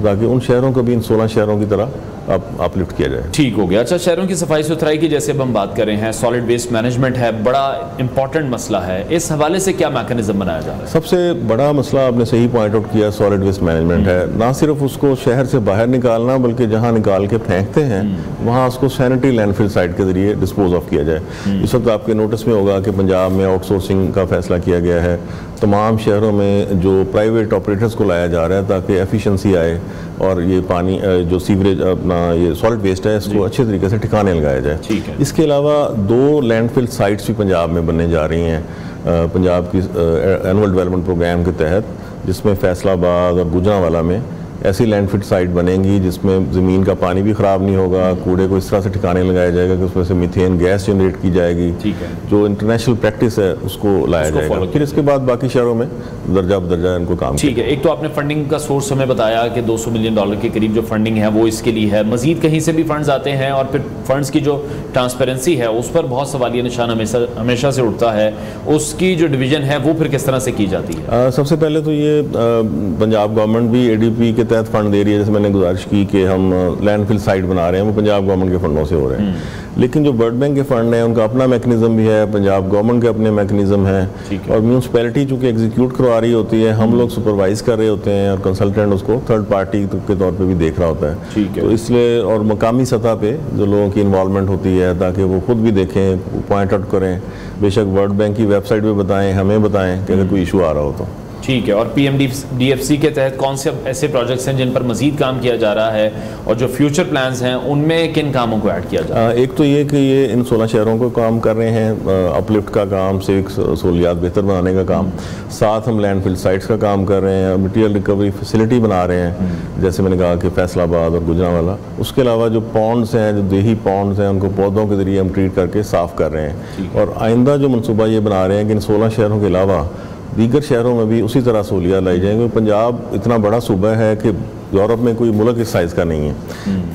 ताकि उन शहरों को भी इन 16 शहरों की तरह अपलिफ्ट किया जाए। ठीक हो गया। अच्छा, शहरों की सफाई सुथराई की जैसे अब हम बात कर रहे हैं, सॉलिड वेस्ट मैनेजमेंट है, बड़ा इंपॉर्टेंट मसला है, इस हवाले से क्या मैकेनिज्म बनाया जा रहा है? सबसे बड़ा मसला आपने सही पॉइंट आउट किया, सॉलिड वेस्ट मैनेजमेंट है। ना सिर्फ उसको शहर से बाहर निकालना बल्कि जहाँ निकाल के फेंकते हैं वहाँ उसको सैनिटरी लैंडफिल साइट के जरिए डिस्पोज ऑफ किया जाए। इस वक्त आपके नोटिस में होगा कि पंजाब में आउटसोर्सिंग का फैसला किया गया है। तमाम शहरों में जो प्राइवेट ऑपरेटर्स को लाया जा रहा है ताकि एफिशिएंसी आए और ये पानी जो सीवरेज अपना ये सॉलिड वेस्ट है इसको अच्छे तरीके से ठिकाने लगाया जाए। ठीक है। इसके अलावा 2 लैंडफिल साइट्स भी पंजाब में बनने जा रही हैं पंजाब की एनुअल डेवलपमेंट प्रोग्राम के तहत, जिसमें फैसलाबाद और गुजरांवाला में ऐसी लैंडफिल साइट बनेंगी जिसमें ज़मीन का पानी भी ख़राब नहीं होगा, कूड़े को इस तरह से ठिकाने लगाया जाएगा कि उसमें से मीथेन गैस जनरेट की जाएगी। ठीक है। जो इंटरनेशनल प्रैक्टिस है उसको लाया जाएगा। फिर इसके बाद बाकी शहरों में दर्जा बदर्जा इनको काम। ठीक है। एक तो आपने फंडिंग का सोर्स हमें बताया कि $200 मिलियन के करीब जो फंडिंग है वो इसके लिए है, मजीद कहीं से भी फंड्स आते हैं और फिर फंड्स की जो ट्रांसपेरेंसी है उस पर बहुत सवालिया निशान हमेशा से उठता है, उसकी जो डिवीजन है वो फिर किस तरह से की जाती है? सबसे पहले तो ये पंजाब गवर्नमेंट भी ADP के तहत फंड दे रही है। मैंने गुजारिश की कि हम लैंडफिल साइट बना रहे हैं, वो पंजाब गवर्नमेंट के फंडों से हो रहे हैं। लेकिन जो वर्ल्ड बैंक के फंड हैं उनका अपना मैकेनिज्म भी है, पंजाब गवर्नमेंट के अपने मैकेनिज्म है, और म्यूनसिपैलिटी चूँकि एग्जीक्यूट करवा रही होती है, हम लोग सुपरवाइज कर रहे होते हैं और कंसल्टेंट उसको थर्ड पार्टी के तौर पे भी देख रहा होता है। तो इसलिए और मकामी सतह पे जो लोगों की इन्वॉल्वमेंट होती है ताकि वो खुद भी देखें, पॉइंट आउट करें, बेशक वर्ल्ड बैंक की वेबसाइट पर बताएँ, हमें बताएँ कि अगर कोई इशू आ रहा हो तो। ठीक है, और PMDFC के तहत कौन से ऐसे प्रोजेक्ट्स हैं जिन पर मजीद काम किया जा रहा है और जो फ्यूचर प्लान्स हैं उनमें किन कामों को ऐड किया जा रहा है? एक तो ये कि ये इन 16 शहरों को काम कर रहे हैं, अपलिफ्ट का काम, सिविक सहूलियात बेहतर बनाने का काम, साथ हम लैंडफिल साइट्स का काम कर रहे हैं, मटीरियल रिकवरी फैसिलिटी बना रहे हैं, जैसे मैंने कहा कि फैसलाबाद और गुजरांवाला। उसके अलावा जो पॉन्ड्स हैं, जो देही पॉन्ड्स हैं, उनको पौधों के जरिए हम ट्रीट करके साफ़ कर रहे हैं। और आइंदा जो मनसूबा ये बना रहे हैं कि इन 16 शहरों के अलावा दीगर शहरों में भी उसी तरह सहूलियात लाई जाएंगी। पंजाब इतना बड़ा सूबा है कि यूरोप में कोई मुल्क इस साइज़ का नहीं है,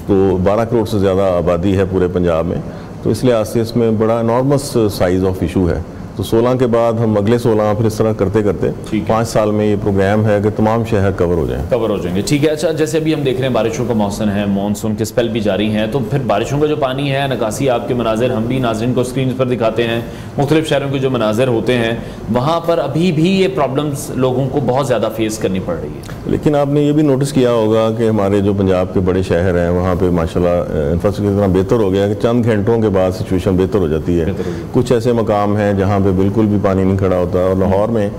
तो 12 करोड़ से ज़्यादा आबादी है पूरे पंजाब में, तो इसलिए आज से इसमें बड़ा नॉर्मस साइज़ ऑफ इशू है। तो 16 के बाद हम अगले 16 फिर इस तरह करते करते 5 साल में ये प्रोग्राम है कि तमाम शहर कवर हो जाएंगे। ठीक है। अच्छा, जैसे अभी हम देख रहे हैं बारिशों का मौसम है, मानसून के स्पेल भी जारी हैं, तो फिर बारिशों का जो पानी है, नकासी आपके मनाजिर हम भी नाज़रीन को स्क्रीन पर दिखाते हैं, मुख्तलिफ शहरों के जो मनाजिर होते हैं वहाँ पर अभी भी ये प्रॉब्लम्स लोगों को बहुत ज़्यादा फेस करनी पड़ रही है। लेकिन आपने ये भी नोटिस किया होगा कि हमारे जो पंजाब के बड़े शहर हैं वहाँ पे माशाल्लाह इंफ्रास्ट्रक्चर इतना बेहतर हो गया कि चंद घंटों के बाद सिचुएशन बेहतर हो जाती है। कुछ ऐसे मकाम हैं जहाँ पे बिल्कुल भी पानी नहीं खड़ा होता, और लाहौर में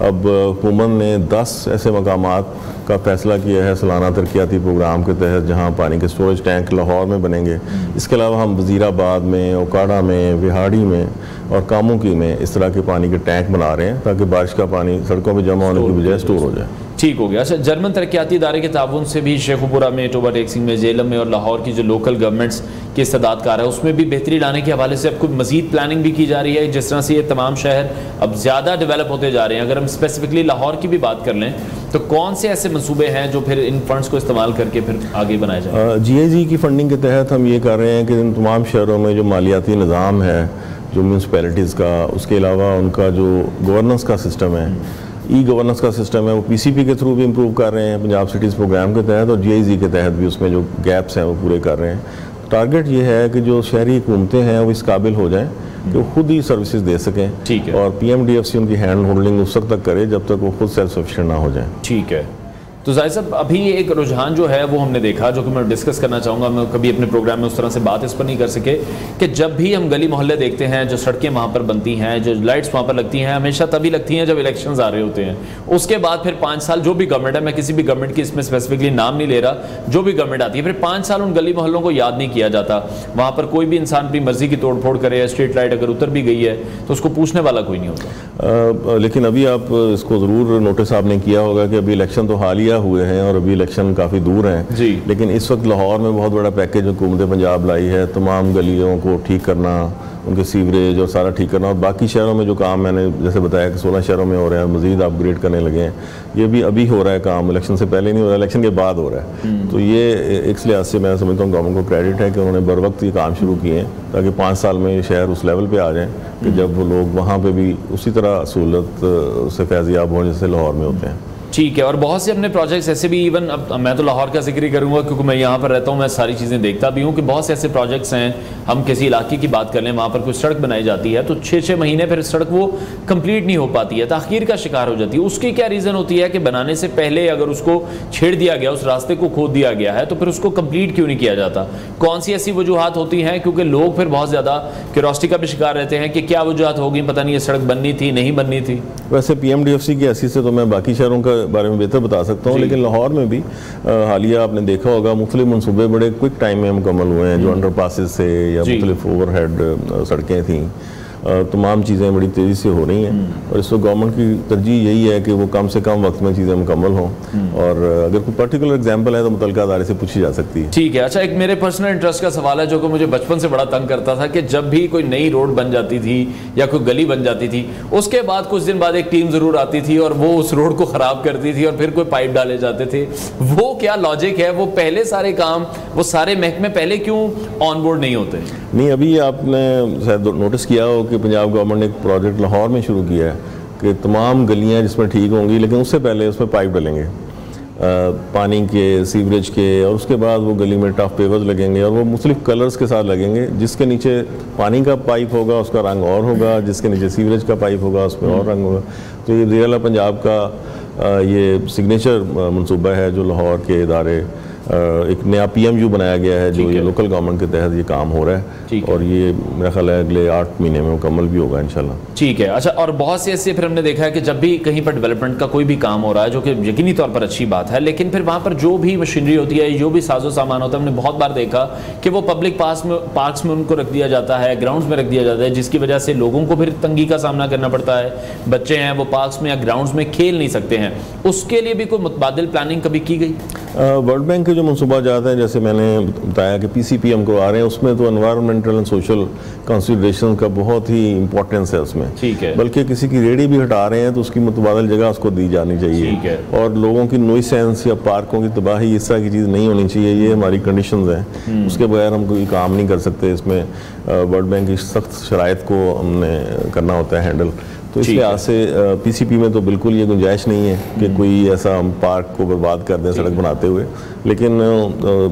अब हुकूमत ने 10 ऐसे मकामात का फैसला किया है सालाना तरक्याती प्रोग्राम के तहत जहाँ पानी के स्टोरेज टैंक लाहौर में बनेंगे। इसके अलावा हम वज़ीराबाद में, ओकाड़ा में, बिहाड़ी में और कामुकी में इस तरह के पानी के टैंक बना रहे हैं ताकि बारिश का पानी सड़कों में जमा होने की बजाय स्टोर हो जाए। ठीक हो गया। अच्छा, जर्मन तरक्याती इदारे के ताउन से भी शेखुपुरा में, टोबा टेक्सिंग में, जेलम में और लाहौर की जो लोकल गवर्नमेंट्स की इस्तेदादकार है उसमें भी बेहतरी लाने के हवाले से अब कुछ मजीद प्लानिंग भी की जा रही है। जिस तरह से ये तमाम शहर अब ज़्यादा डेवलप होते जा रहे हैं, अगर हम स्पेसिफिकली लाहौर की भी बात कर लें तो कौन से ऐसे मंसूबे हैं जो फिर इन फंड्स को इस्तेमाल करके फिर आगे बनाए जाए? GIZ की फंडिंग के तहत हम ये कर रहे हैं कि इन तमाम शहरों में जो मालियाती निज़ाम है, जो म्यूनसिपैलिटीज़ का, उसके अलावा उनका जो गवर्नेंस का सिस्टम है, गवर्नेंस का सिस्टम है, वो PCP के थ्रू भी इम्प्रूव कर रहे हैं पंजाब सिटीज़ प्रोग्राम के तहत, और GIZ के तहत भी उसमें जो गैप्स हैं वो पूरे कर रहे हैं। टारगेट ये है कि जो शहरी हुकूमतें हैं वो इस काबिल हो जाएं कि वो खुद ही सर्विसेज दे सकें। ठीक है। और PMDFC उनकी हैंड होल्डिंग उस वक्त तक करे जब तक वो खुद सेल्फ सफिशिएंट ना हो जाए। ठीक है। तो जाहिर साहब अभी एक रुझान जो है वो हमने देखा, जो कि मैं डिस्कस करना चाहूँगा, मैं कभी अपने प्रोग्राम में उस तरह से बात इस पर नहीं कर सके, कि जब भी हम गली मोहल्ले देखते हैं, जो सड़कें वहाँ पर बनती हैं, जो लाइट्स वहाँ पर लगती हैं, हमेशा तभी लगती हैं जब इलेक्शंस आ रहे होते हैं। उसके बाद फिर 5 साल जो भी गवर्नमेंट है, मैं किसी भी गवर्नमेंट की इसमें स्पेसिफिकली नाम नहीं ले रहा, जो भी गवर्नमेंट आती है फिर 5 साल उन गली मोहल्लों को याद नहीं किया जाता। वहाँ पर कोई भी इंसान अपनी मर्जी की तोड़ फोड़ करे, स्ट्रीट लाइट अगर उतर भी गई है तो उसको पूछने वाला कोई नहीं होता। लेकिन अभी आप इसको ज़रूर नोटिस आपने किया होगा कि अभी इलेक्शन तो हालिया हुए हैं और अभी इलेक्शन काफ़ी दूर हैं जी, लेकिन इस वक्त लाहौर में बहुत बड़ा पैकेज हुकूमत पंजाब लाई है, तमाम गलियों को ठीक करना, उनके सीवरेज और सारा ठीक करना, और बाकी शहरों में जो काम मैंने जैसे बताया कि 16 शहरों में हो रहे हैं, मज़ीद अपग्रेड करने लगे हैं, ये भी अभी हो रहा है काम, इलेक्शन से पहले नहीं हो रहा है, इलेक्शन के बाद हो रहा है। तो ये एक लिहाज से मैं समझता हूँ गवर्नमेंट को क्रेडिट है कि उन्होंने बर वक्त ये काम शुरू किए हैं ताकि 5 साल में ये शहर उस लेवल पर आ जाएँ कि जब वो लोग वहाँ पर भी उसी तरह सहूलत से फैज़याब हों जैसे लाहौर में होते हैं। ठीक है। और बहुत से अपने प्रोजेक्ट्स ऐसे भी, इवन अब मैं तो लाहौर का जिक्र ही करूंगा क्योंकि मैं यहाँ पर रहता हूँ, मैं सारी चीज़ें देखता भी हूँ कि बहुत से ऐसे प्रोजेक्ट्स हैं, हम किसी इलाके की बात कर लें, वहाँ पर कोई सड़क बनाई जाती है तो 6-6 महीने फिर सड़क वो कंप्लीट नहीं हो पाती है, ताख़ीर का शिकार हो जाती है। उसकी क्या रीज़न होती है कि बनाने से पहले अगर उसको छेड़ दिया गया, उस रास्ते को खोद दिया गया है, तो फिर उसको कंप्लीट क्यों नहीं किया जाता? कौन सी ऐसी वजूहत होती हैं? क्योंकि लोग फिर बहुत ज़्यादा क्यूरियोसिटी का भी शिकार रहते हैं कि क्या वजूहत होगी, पता नहीं ये सड़क बननी थी, नहीं बननी थी। वैसे PMDFC की हैसियत से तो मैं बाकी शहरों के बारे में बेहतर बता सकता हूँ, लेकिन लाहौर में भी हालिया आपने देखा होगा मुख्तलिफ मनसूबे बड़े क्विक टाइम में मुकम्मल हुए हैं, जो अंडर पासिस से या मुख्तलिफ ओवरहेड सड़कें थीं, तमाम चीज़ें बड़ी तेज़ी से हो रही हैं और इस वक्त गवर्नमेंट की तरजीह यही है कि वो कम से कम वक्त में चीज़ें मुकम्मल हों, और अगर कोई पर्टिकुलर एग्जांपल है तो मुतल्लिका अदारे से पूछी जा सकती है। ठीक है। अच्छा, एक मेरे पर्सनल इंटरेस्ट का सवाल है जो कि मुझे बचपन से बड़ा तंग करता था कि जब भी कोई नई रोड बन जाती थी या कोई गली बन जाती थी, उसके बाद कुछ दिन बाद एक टीम ज़रूर आती थी और वो उस रोड को ख़राब करती थी और फिर कोई पाइप डाले जाते थे। वो क्या लॉजिक है? वो पहले सारे काम, वो सारे महकमे पहले क्यों ऑन बोर्ड नहीं होते? नहीं, अभी आपने शायद नोटिस किया हो कि पंजाब गवर्नमेंट ने एक प्रोजेक्ट लाहौर में शुरू किया है कि तमाम गलियां जिसमें ठीक होंगी, लेकिन उससे पहले उसमें पाइप डलेंगे पानी के, सीवरेज के, और उसके बाद वो गली में टफ पेवर्स लगेंगे और वो मुख्तलिफ कलर्स के साथ लगेंगे। जिसके नीचे पानी का पाइप होगा उसका रंग और होगा, जिसके नीचे सीवरेज का पाइप होगा उसमें और रंग होगा। तो ये वज़ीर आला पंजाब का ये सिग्नेचर मनसूबा है जो लाहौर के इदारे एक नया PMU बनाया गया है जो ये लोकल गवर्नमेंट के तहत ये काम हो रहा है और ये मेरा ख्याल है अगले 8 महीने में मुकम्मल भी होगा इंशाल्लाह। ठीक है। अच्छा, और बहुत से ऐसे फिर हमने देखा है कि जब भी कहीं पर डेवलपमेंट का कोई भी काम हो रहा है, जो कि यकीनी तौर पर अच्छी बात है, लेकिन फिर वहाँ पर जो भी मशीनरी होती है, जो भी साजो सामान होता है, हमने बहुत बार देखा कि वो पब्लिक पार्क्स में उनको रख दिया जाता है, ग्राउंड्स में रख दिया जाता है, जिसकी वजह से लोगों को फिर तंगी का सामना करना पड़ता है। बच्चे हैं वो पार्क्स में या ग्राउंड्स में खेल नहीं सकते हैं, उसके लिए भी कोई मुतबादिल प्लानिंग कभी की गई? वर्ल्ड बैंक के जो मनसूबा जात हैं, जैसे मैंने बताया कि PCP हम करवा रहे हैं, उसमें तो एनवायरमेंटल एंड सोशल कंसिडरेशन का बहुत ही इंपॉर्टेंस है उसमें। ठीक है। बल्कि किसी की रेडी भी हटा रहे हैं तो उसकी मुतबादल जगह उसको दी जानी चाहिए। ठीक है। और लोगों की नॉइसेंस या पार्कों की तबाही इस तरह की चीज़ नहीं होनी चाहिए, ये हमारी कंडीशंस हैं। उसके बगैर हम कोई काम नहीं कर सकते। इसमें वर्ल्ड बैंक की सख्त शराइत को हमने करना होता है हैंडल। तो इस लिहाज से PCP में तो बिल्कुल ये गुंजाइश नहीं है कि कोई ऐसा हम पार्क को बर्बाद कर दें सड़क बनाते हुए। लेकिन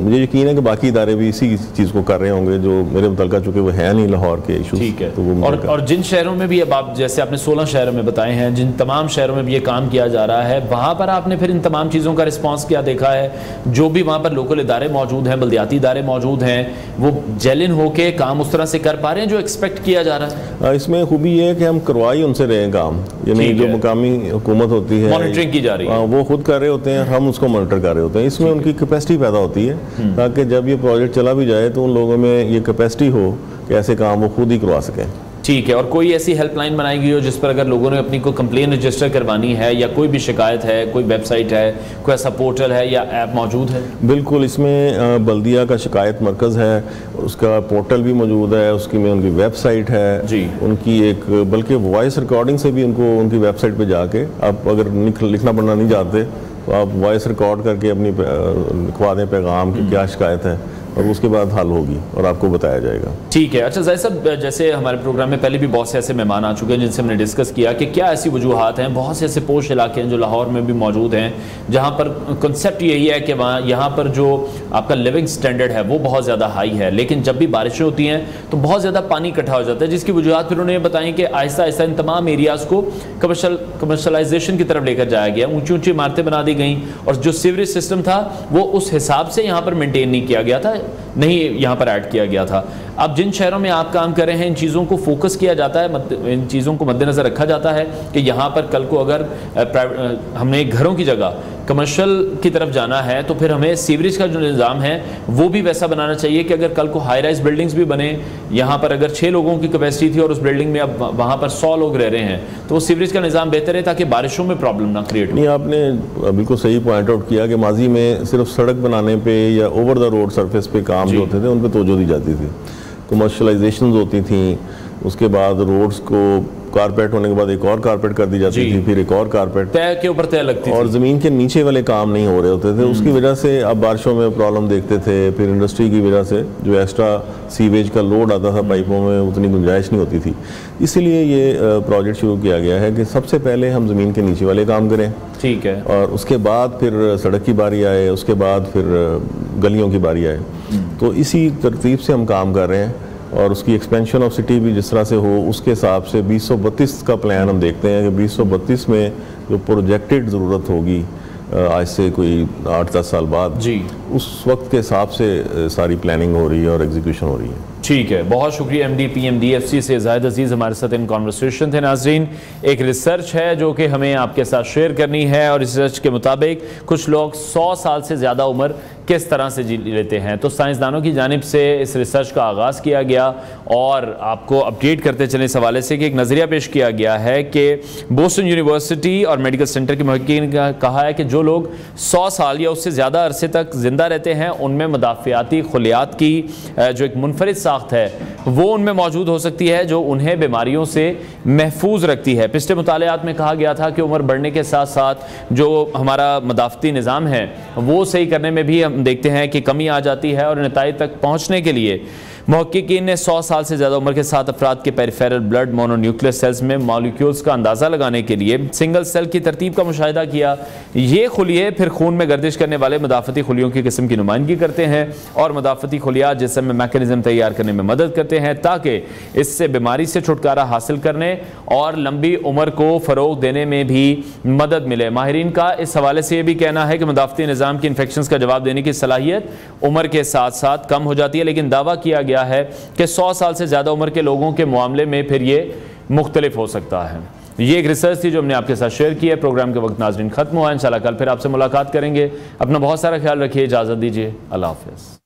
मुझे यकीन है कि बाकी इदारे भी इसी चीज़ को कर रहे होंगे जो मेरे मुतल्लिक़, चूँकि वो है नहीं लाहौर के इशूज़। ठीक है। तो वो और जिन शहरों में भी, अब आप जैसे आपने 16 शहरों में बताए हैं, जिन तमाम शहरों में भी ये काम किया जा रहा है, वहाँ पर आपने फिर इन तमाम चीज़ों का रिस्पॉन्स क्या देखा है? जो भी वहाँ पर लोकल इदारे मौजूद हैं, बल्दियाती इदारे मौजूद हैं, वो जेलिन होके काम उस तरह से कर पा रहे हैं जो एक्सपेक्ट किया जा रहा है? इसमें खूबी ये है कि हम करवाई उनसे रहे काम, यानी जो मुकामी हुकूमत होती है मॉनिटरिंग की जा रही है, वो खुद कर रहे होते हैं, हम उसको मॉनिटर कर रहे होते हैं। इसमें उनकी कैपेसिटी पैदा होती है ताकि जब ये प्रोजेक्ट चला भी जाए तो उन लोगों में ये कैपेसिटी हो कि ऐसे काम वो खुद ही करवा सकें। ठीक है। और कोई ऐसी हेल्पलाइन बनाई गई हो जिस पर अगर लोगों ने अपनी कोई कंप्लेन रजिस्टर करवानी है, या कोई भी शिकायत है, कोई वेबसाइट है, कोई ऐसा पोर्टल है या ऐप मौजूद है? बिल्कुल, इसमें बल्दिया का शिकायत मरकज़ है, उसका पोर्टल भी मौजूद है, उसकी में उनकी वेबसाइट है जी, उनकी एक, बल्कि वॉइस रिकॉर्डिंग से भी उनको उनकी वेबसाइट पे जाके, आप अगर लिखना पढ़ना नहीं जानते तो आप वॉइस रिकॉर्ड करके अपनी लिखवा दें पैगाम की क्या शिकायत है, और उसके बाद हल होगी और आपको बताया जाएगा। ठीक है। अच्छा ज़ाहिर साहब, जैसे हमारे प्रोग्राम में पहले भी बहुत से ऐसे मेहमान आ चुके हैं जिनसे हमने डिस्कस किया कि क्या ऐसी वजूहात हैं, बहुत से ऐसे पोश इलाके हैं जो लाहौर में भी मौजूद हैं जहाँ पर कंसेप्ट यही है कि वहाँ यहाँ पर जो आपका लिविंग स्टैंडर्ड है वो बहुत ज़्यादा हाई है, लेकिन जब भी बारिशें होती हैं तो बहुत ज़्यादा पानी इकट्ठा हो जाता है, जिसकी वजूहात फिर उन्होंने बताई कि आहिस्ता आहिस्ता इन तमाम एरियाज़ को कमर्शलाइजेशन की तरफ लेकर जाया गया, ऊँची ऊँची इमारतें बना दी गई, और जो सीवरेज सिस्टम था वो उस हिसाब से यहाँ पर मेनटेन नहीं किया गया था, नहीं यहाँ पर ऐड किया गया था। अब जिन शहरों में आप काम कर रहे हैं, इन चीज़ों को फोकस किया जाता है, इन चीज़ों को मद्देनज़र रखा जाता है कि यहाँ पर कल को अगर हमने घरों की जगह कमर्शियल की तरफ जाना है तो फिर हमें सीवरेज का जो निज़ाम है वो भी वैसा बनाना चाहिए कि अगर कल को हाई राइज बिल्डिंग्स भी बने, यहाँ पर अगर 6 लोगों की कैपेसिटी थी और उस बिल्डिंग में अब वहाँ पर 100 लोग रह रहे हैं, तो वो सीवरेज का निज़ाम बेहतर है ताकि बारिशों में प्रॉब्लम ना क्रिएट हो। नहीं, आपने बिल्कुल सही पॉइंट आउट किया कि माजी में सिर्फ सड़क बनाने पे या ओवर द रोड सरफेस पे काम जो होते थे उन पर तवज्जो दी जाती थी, कमर्शलाइजेशन होती थी, उसके बाद रोड्स को कारपेट होने के बाद एक और कारपेट कर दी जाती थी, फिर एक और कारपेट तय के ऊपर तय लगती थी, और ज़मीन के नीचे वाले काम नहीं हो रहे होते थे। उसकी वजह से अब बारिशों में प्रॉब्लम देखते थे, फिर इंडस्ट्री की वजह से जो एक्स्ट्रा सीवेज का लोड आता था पाइपों में उतनी गुंजाइश नहीं होती थी। इसीलिए ये प्रोजेक्ट शुरू किया गया है कि सबसे पहले हम ज़मीन के नीचे वाले काम करें, ठीक है, और उसके बाद फिर सड़क की बारी आए, उसके बाद फिर गलियों की बारी आए। तो इसी तरतीब से हम काम कर रहे हैं, और उसकी एक्सपेंशन ऑफ सिटी भी जिस तरह से हो उसके हिसाब से 2032 का प्लान हम देखते हैं कि 2032 में जो प्रोजेक्टेड ज़रूरत होगी आज से कोई 8-10 साल बाद जी, उस वक्त के हिसाब से सारी प्लानिंग हो रही है और एग्जीक्यूशन हो रही है। ठीक है, बहुत शुक्रिया MD PMDFC से ज़ाहिद अजीज़ हमारे साथ इन कॉन्वर्सेशन थे। नाज़रीन, एक रिसर्च है जो कि हमें आपके साथ शेयर करनी है, और रिसर्च के मुताबिक कुछ लोग 100 साल से ज़्यादा उम्र किस तरह से जी लेते हैं। तो साइंसदानों की जानिब से इस रिसर्च का आगाज़ किया गया, और आपको अपडेट करते चले इस हवाले से कि एक नज़रिया पेश किया गया है कि बोस्टन यूनिवर्सिटी और मेडिकल सेंटर के मुहक्कीकीन ने कहा है कि जो लोग 100 साल या उससे ज़्यादा अरसे तक ज़िंदा रहते हैं उनमें मदाफ़ियाती खुलियात की जो एक मुनफरिद साख्त है वो उनमें मौजूद हो सकती है जो उन्हें बीमारियों से महफूज रखती है। पिछले मुतालियात में कहा गया था कि उम्र बढ़ने के साथ साथ जो हमारा मदाफ़ती निज़ाम है वो सही करने में भी हम देखते हैं कि कमी आ जाती है, और नताइज तक पहुँचने के लिए मुहक्किकीन ने 100 साल से ज़्यादा उम्र के 7 अफराद के पेरिफेरल ब्लड मोनोन्यूक्लियर सेल्स में मॉलिक्यूल्स का अंदाज़ा लगाने के लिए सिंगल सेल की तरतीब का मुशाहिदा किया। ये खुलिये फिर खून में गर्दिश करने वाले मदाफ़ती खुलियों की किस्म की नुमाइंदगी करते हैं और मदाफ़ती खुलिया जिस्म में मैकेनिज़्म तैयार करने में मदद करते हैं ताकि इससे बीमारी से छुटकारा हासिल करने और लंबी उम्र को फ़रोग देने में भी मदद मिले। माहिरीन का इस हवाले से ये भी कहना है कि मदाफ़ती निज़ाम की इन्फेक्शन का जवाब देने की सलाहियत उम्र के साथ साथ कम हो जाती है, लेकिन दावा किया गया है कि 100 साल से ज़्यादा उम्र के लोगों के मामले में फिर ये मुख्तलिफ हो सकता है। ये एक रिसर्च थी जो हमने आपके साथ शेयर की है। प्रोग्राम के वक्त नाज़रीन ख़त्म हुआ। इंशाल्लाह कल फिर आपसे मुलाकात करेंगे। अपना बहुत सारा ख्याल रखिए, इजाज़त दीजिए, अल्लाह हाफ़िज़।